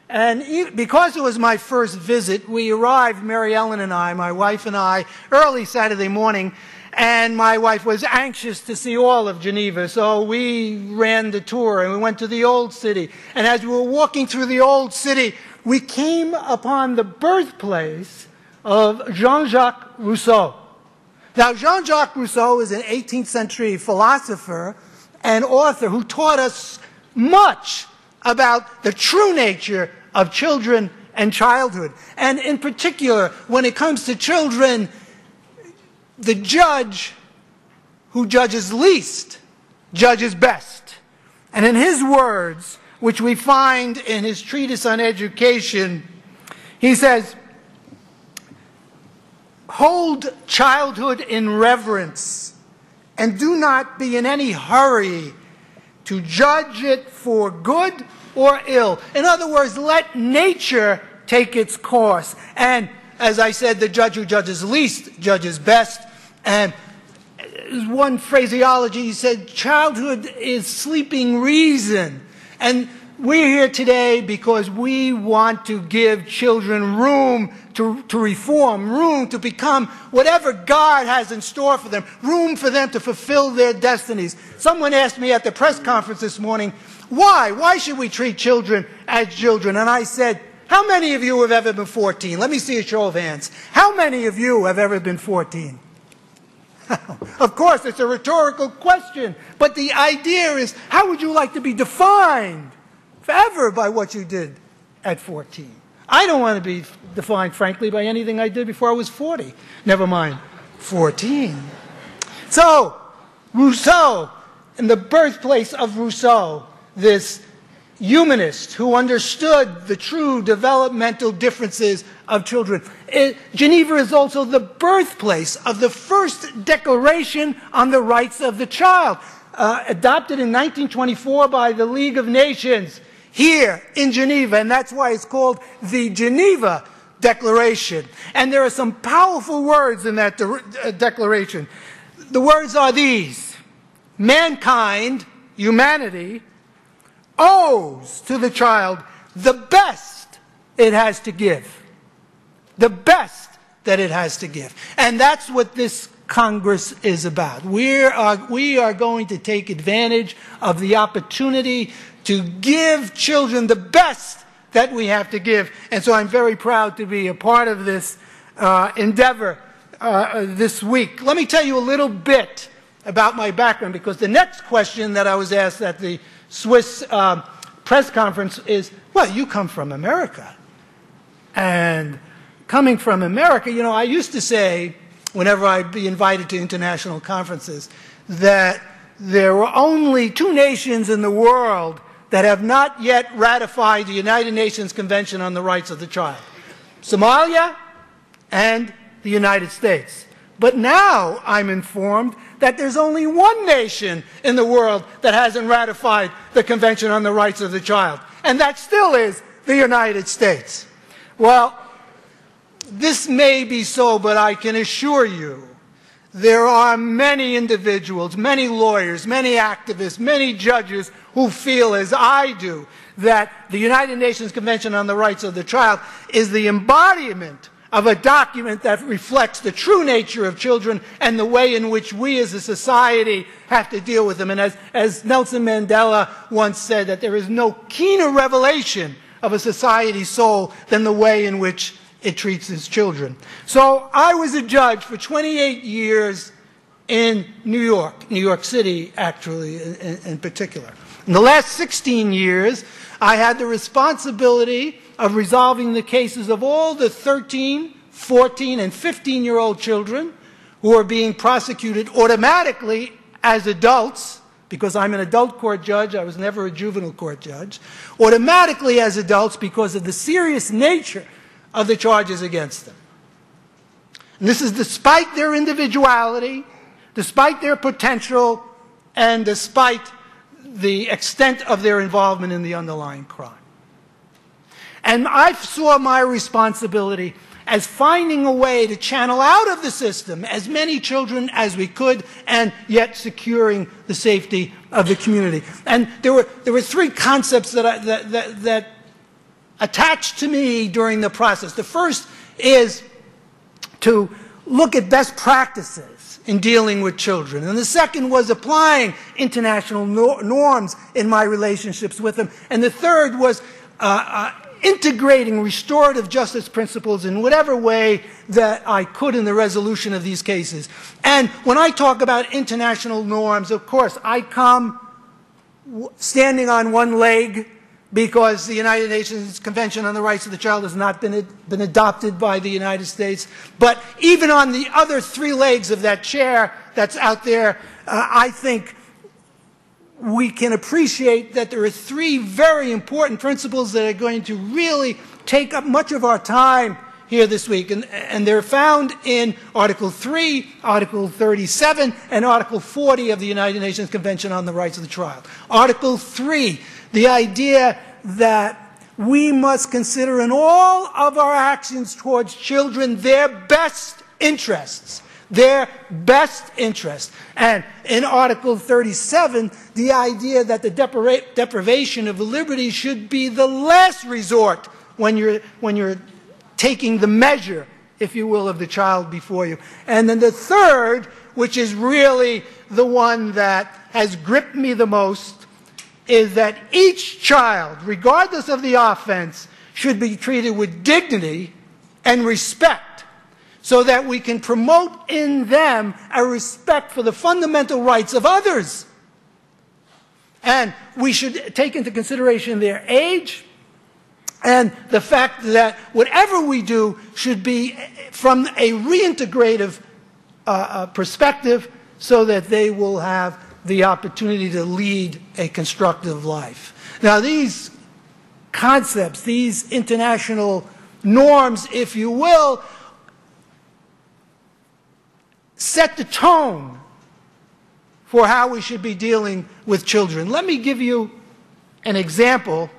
And because it was my first visit, we arrived, Mary Ellen and I, my wife and I, early Saturday morning, and my wife was anxious to see all of Geneva, so we ran the tour and we went to the Old City. And as we were walking through the Old City, we came upon the birthplace of Jean-Jacques Rousseau. Now, Jean-Jacques Rousseau is an 18th century philosopher and author who taught us much about the true nature of children and childhood. And in particular, when it comes to children, the judge who judges least judges best. And in his words, which we find in his treatise on education, he says, "Hold childhood in reverence, and do not be in any hurry to judge it for good or ill." In other words, let nature take its course. And as I said, the judge who judges least judges best. And one phraseology, he said, childhood is sleeping reason. And we're here today because we want to give children room to reform, room to become whatever God has in store for them, room for them to fulfill their destinies. Someone asked me at the press conference this morning, why? Why should we treat children as children? And I said, how many of you have ever been 14? Let me see a show of hands. How many of you have ever been 14? Of course, it's a rhetorical question, but the idea is, how would you like to be defined forever by what you did at 14? I don't want to be defined, frankly, by anything I did before I was 40. Never mind 14. So, Rousseau, in the birthplace of Rousseau, this humanist who understood the true developmental differences of children. Geneva is also the birthplace of the first Declaration on the Rights of the Child, adopted in 1924 by the League of Nations here in Geneva, and that's why it's called the Geneva Declaration. And there are some powerful words in that declaration. The words are these: mankind, humanity, owes to the child the best it has to give. The best that it has to give. And that's what this Congress is about. We are going to take advantage of the opportunity to give children the best that we have to give. And so I'm very proud to be a part of this endeavor this week. Let me tell you a little bit about my background, because the next question that I was asked at the Swiss press conference is, well, you come from America. And coming from America, you know, I used to say, whenever I'd be invited to international conferences, that there were only 2 nations in the world that have not yet ratified the United Nations Convention on the Rights of the Child: Somalia and the United States. But now I'm informed that there's only 1 nation in the world that hasn't ratified the Convention on the Rights of the Child, and that still is the United States. Well, this may be so, but I can assure you there are many individuals, many lawyers, many activists, many judges who feel as I do that the United Nations Convention on the Rights of the Child is the embodiment of a document that reflects the true nature of children and the way in which we as a society have to deal with them. And as Nelson Mandela once said, that there is no keener revelation of a society's soul than the way in which it treats its children. So I was a judge for 28 years in New York City, actually, in particular. In the last 16 years, I had the responsibility of resolving the cases of all the 13, 14, and 15-year-old children who are being prosecuted automatically as adults, because I'm an adult court judge, I was never a juvenile court judge, automatically as adults because of the serious nature of the charges against them. And this is despite their individuality, despite their potential, and despite the extent of their involvement in the underlying crime. And I saw my responsibility as finding a way to channel out of the system as many children as we could, and yet securing the safety of the community. And there were 3 concepts that attached to me during the process. The first is to look at best practices in dealing with children. And the second was applying international norms in my relationships with them. And the third was integrating restorative justice principles in whatever way that I could in the resolution of these cases. And when I talk about international norms, of course, I come standing on one leg because the United Nations Convention on the Rights of the Child has not been adopted by the United States. But even on the other 3 legs of that chair that's out there, I think we can appreciate that there are 3 very important principles that are going to really take up much of our time here this week. And they're found in Article 3, Article 37, and Article 40 of the United Nations Convention on the Rights of the Child. Article 3, the idea that we must consider in all of our actions towards children their best interests. Their best interest. And in Article 37, the idea that the deprivation of liberty should be the last resort when you're taking the measure, if you will, of the child before you. And then the third, which is really the one that has gripped me the most, is that each child, regardless of the offense, should be treated with dignity and respect, so that we can promote in them a respect for the fundamental rights of others. And we should take into consideration their age and the fact that whatever we do should be from a reintegrative perspective, so that they will have the opportunity to lead a constructive life. Now, these concepts, these international norms, if you will, set the tone for how we should be dealing with children. Let me give you an example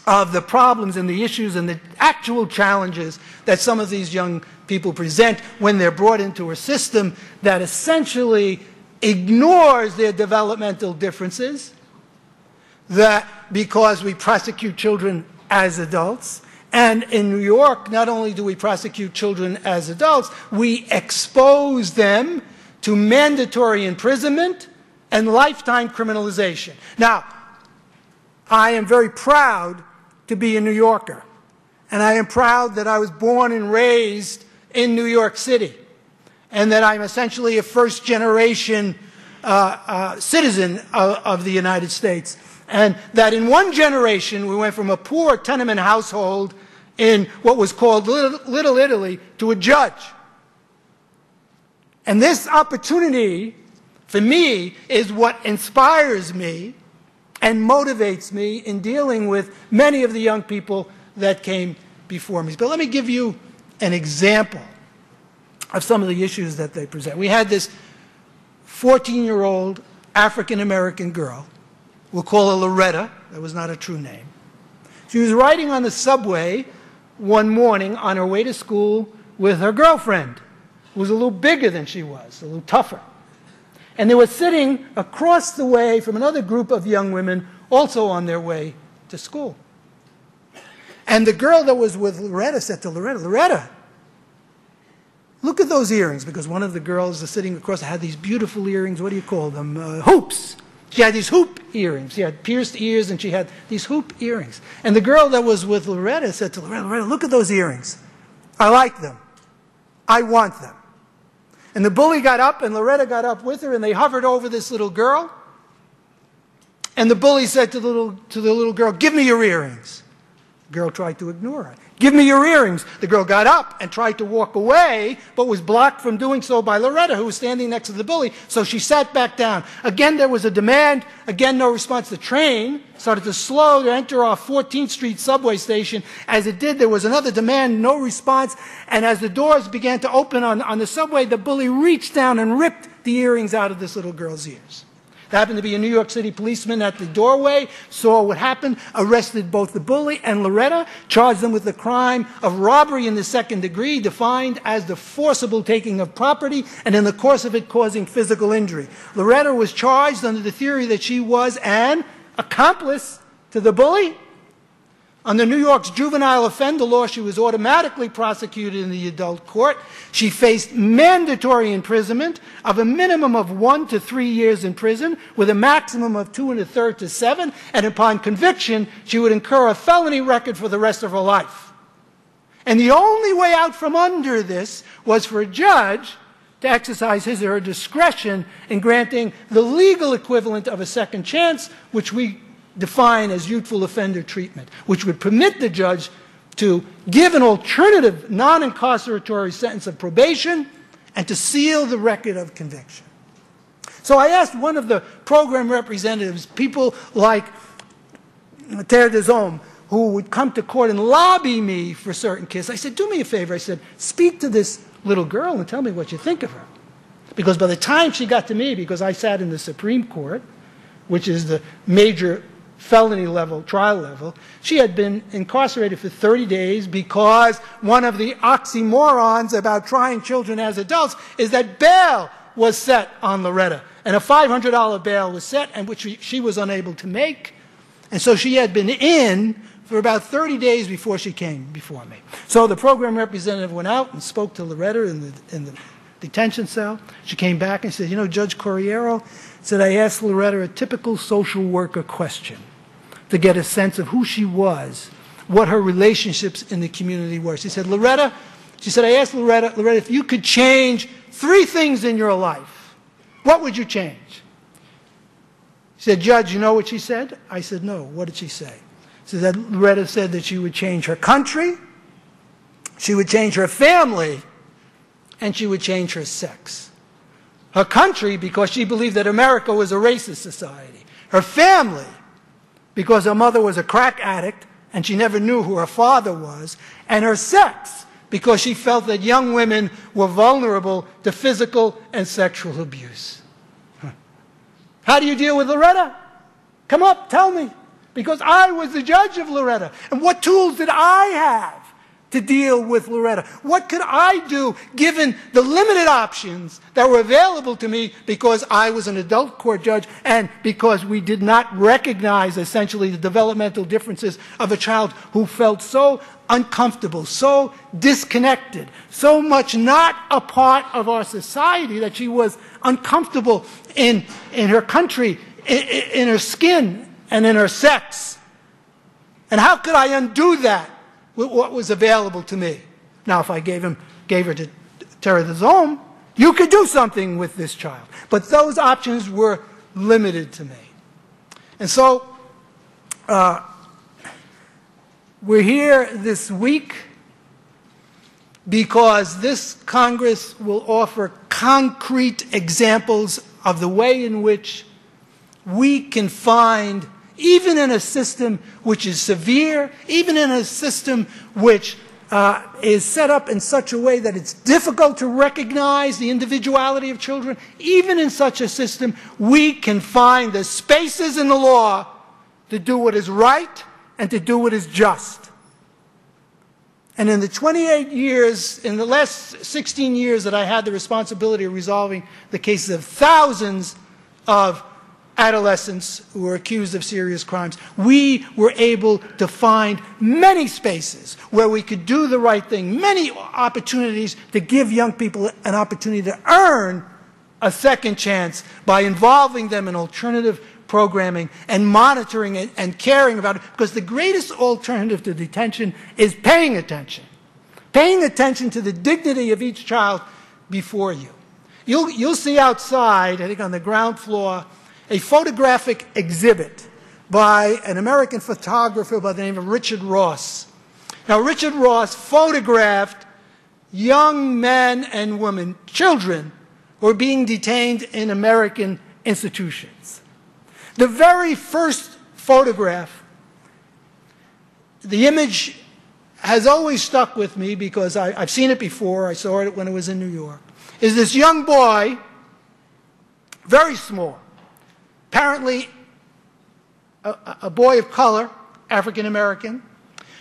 of the problems and the issues and the actual challenges that some of these young people present when they're brought into a system that essentially ignores their developmental differences, that because we prosecute children as adults. And in New York, not only do we prosecute children as adults, we expose them to mandatory imprisonment and lifetime criminalization. Now, I am very proud to be a New Yorker, and I am proud that I was born and raised in New York City, and that I'm essentially a first-generation citizen of the United States. And that in one generation, we went from a poor tenement household in what was called Little Italy to a judge. And this opportunity, for me, is what inspires me and motivates me in dealing with many of the young people that came before me. But let me give you an example of some of the issues that they present. We had this 14-year-old African-American girl. We'll call her Loretta. That was not a true name. She was riding on the subway one morning on her way to school with her girlfriend, who was a little bigger than she was, a little tougher. And they were sitting across the way from another group of young women also on their way to school. And the girl that was with Loretta said to Loretta, "Loretta, look at those earrings," because one of the girls sitting across had these beautiful earrings. What do you call them? Hoops. She had these hoop earrings. She had pierced ears, and she had these hoop earrings. And the girl that was with Loretta said to Loretta, "Loretta, look at those earrings. I like them. I want them." And the bully got up, and Loretta got up with her, and they hovered over this little girl. And the bully said to the little girl, "Give me your earrings." The girl tried to ignore her. "Give me your earrings." The girl got up and tried to walk away, but was blocked from doing so by Loretta, who was standing next to the bully. So she sat back down. Again, there was a demand. Again, no response. The train started to slow to enter our 14th Street subway station. As it did, there was another demand, no response. And as the doors began to open on the subway, the bully reached down and ripped the earrings out of this little girl's ears. There happened to be a New York City policeman at the doorway, saw what happened, arrested both the bully and Loretta, charged them with the crime of robbery in the second degree, defined as the forcible taking of property, and in the course of it causing physical injury. Loretta was charged under the theory that she was an accomplice to the bully. Under New York's juvenile offender law, she was automatically prosecuted in the adult court. She faced mandatory imprisonment of a minimum of 1 to 3 years in prison, with a maximum of 2 1/3 to 7, and upon conviction, she would incur a felony record for the rest of her life. And the only way out from under this was for a judge to exercise his or her discretion in granting the legal equivalent of a second chance, which we define as youthful offender treatment, which would permit the judge to give an alternative non-incarceratory sentence of probation and to seal the record of conviction. So I asked one of the program representatives, people like Terre des Hommes, who would come to court and lobby me for certain kids. I said, "Do me a favor." I said, "Speak to this little girl and tell me what you think of her." Because by the time she got to me, because I sat in the Supreme Court, which is the major felony level, trial level, she had been incarcerated for 30 days because one of the oxymorons about trying children as adults is that bail was set on Loretta. And a $500 bail was set, and which she was unable to make. And so she had been in for about 30 days before she came before me. So the program representative went out and spoke to Loretta in the detention cell. She came back and said, "You know, Judge Corriero," said, "I asked Loretta a typical social worker question to get a sense of who she was, what her relationships in the community were." She said, "Loretta," she said, "I asked Loretta, if you could change 3 things in your life, what would you change?" She said, "Judge, you know what she said?" I said, "No." What did she say? She said, Loretta said that she would change her country, she would change her family, and she would change her sex. Her country, because she believed that America was a racist society. Her family, because her mother was a crack addict and she never knew who her father was. And her sex, because she felt that young women were vulnerable to physical and sexual abuse. How do you deal with Loretta? Come up, tell me. Because I was the judge of Loretta. And what tools did I have to deal with Loretta? What could I do given the limited options that were available to me because I was an adult court judge and because we did not recognize essentially the developmental differences of a child who felt so uncomfortable, so disconnected, so much not a part of our society that she was uncomfortable in her country, in her skin, and in her sex. And how could I undo that with what was available to me? Now, if I gave her to Terre des Hommes, you could do something with this child. But those options were limited to me. And so, we're here this week because this Congress will offer concrete examples of the way in which we can find, even in a system which is severe, even in a system which is set up in such a way that it's difficult to recognize the individuality of children, even in such a system, we can find the spaces in the law to do what is right and to do what is just. And in the 28 years, in the last 16 years that I had the responsibility of resolving the cases of thousands of adolescents who were accused of serious crimes, we were able to find many spaces where we could do the right thing, many opportunities to give young people an opportunity to earn a second chance by involving them in alternative programming and monitoring it and caring about it, because the greatest alternative to detention is paying attention to the dignity of each child before you. You'll see outside, I think on the ground floor, a photographic exhibit by an American photographer by the name of Richard Ross. Now, Richard Ross photographed young men and women, children, who were being detained in American institutions. The very first photograph, the image has always stuck with me because I've seen it before. I saw it when it was in New York. Is this young boy, very small, apparently a boy of color, African American,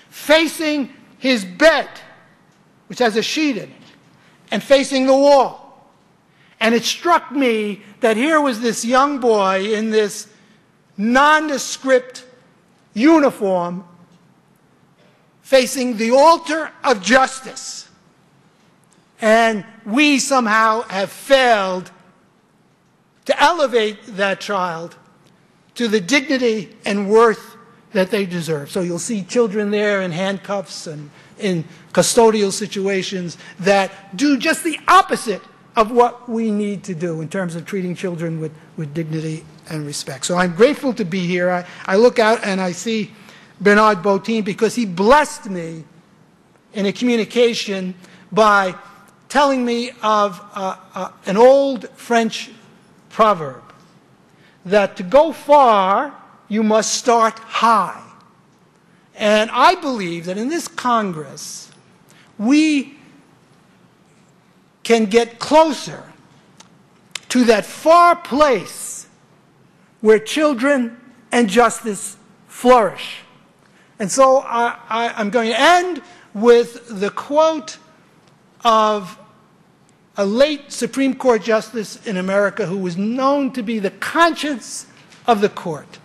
facing his bed, which has a sheet in it, and facing the wall. And it struck me that here was this young boy in this nondescript uniform facing the altar of justice. And we somehow have failed to elevate that child to the dignity and worth that they deserve. So you'll see children there in handcuffs and in custodial situations that do just the opposite of what we need to do in terms of treating children with dignity and respect. So I'm grateful to be here. I look out and I see Bernard Botin because he blessed me in a communication by telling me of an old French proverb that to go far, you must start high. And I believe that in this Congress, we can get closer to that far place where children and justice flourish. And so I'm going to end with the quote of a late Supreme Court justice in America who was known to be the conscience of the court.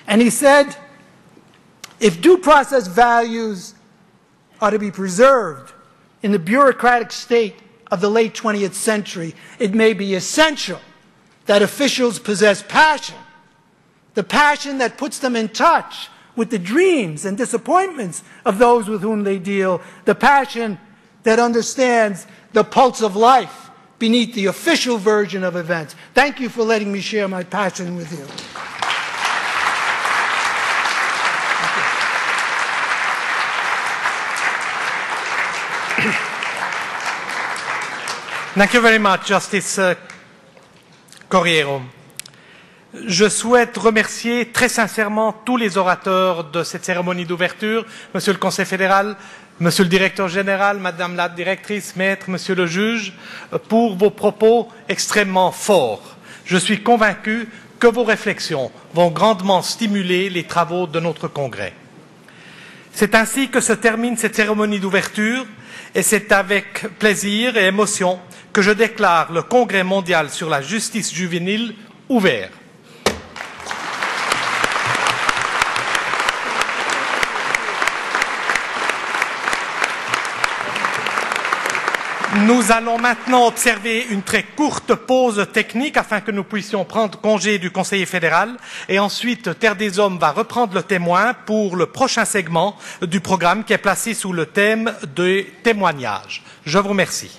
And he said, if due process values are to be preserved in the bureaucratic state of the late 20th century, it may be essential that officials possess passion, the passion that puts them in touch with the dreams and disappointments of those with whom they deal, the passion that understands the pulse of life beneath the official version of events. Thank you for letting me share my passion with you. Thank you very much, Justice Corriero. Je souhaite remercier très sincèrement tous les orateurs de cette cérémonie d'ouverture, Monsieur le Conseil fédéral, Monsieur le Directeur général, Madame la Directrice, Maître, Monsieur le Juge, pour vos propos extrêmement forts. Je suis convaincu que vos réflexions vont grandement stimuler les travaux de notre Congrès. C'est ainsi que se termine cette cérémonie d'ouverture et c'est avec plaisir et émotion que je déclare le Congrès mondial sur la justice juvénile ouvert. Nous allons maintenant observer une très courte pause technique afin que nous puissions prendre congé du conseiller fédéral et ensuite Terre des Hommes va reprendre le témoin pour le prochain segment du programme qui est placé sous le thème des témoignages. Je vous remercie.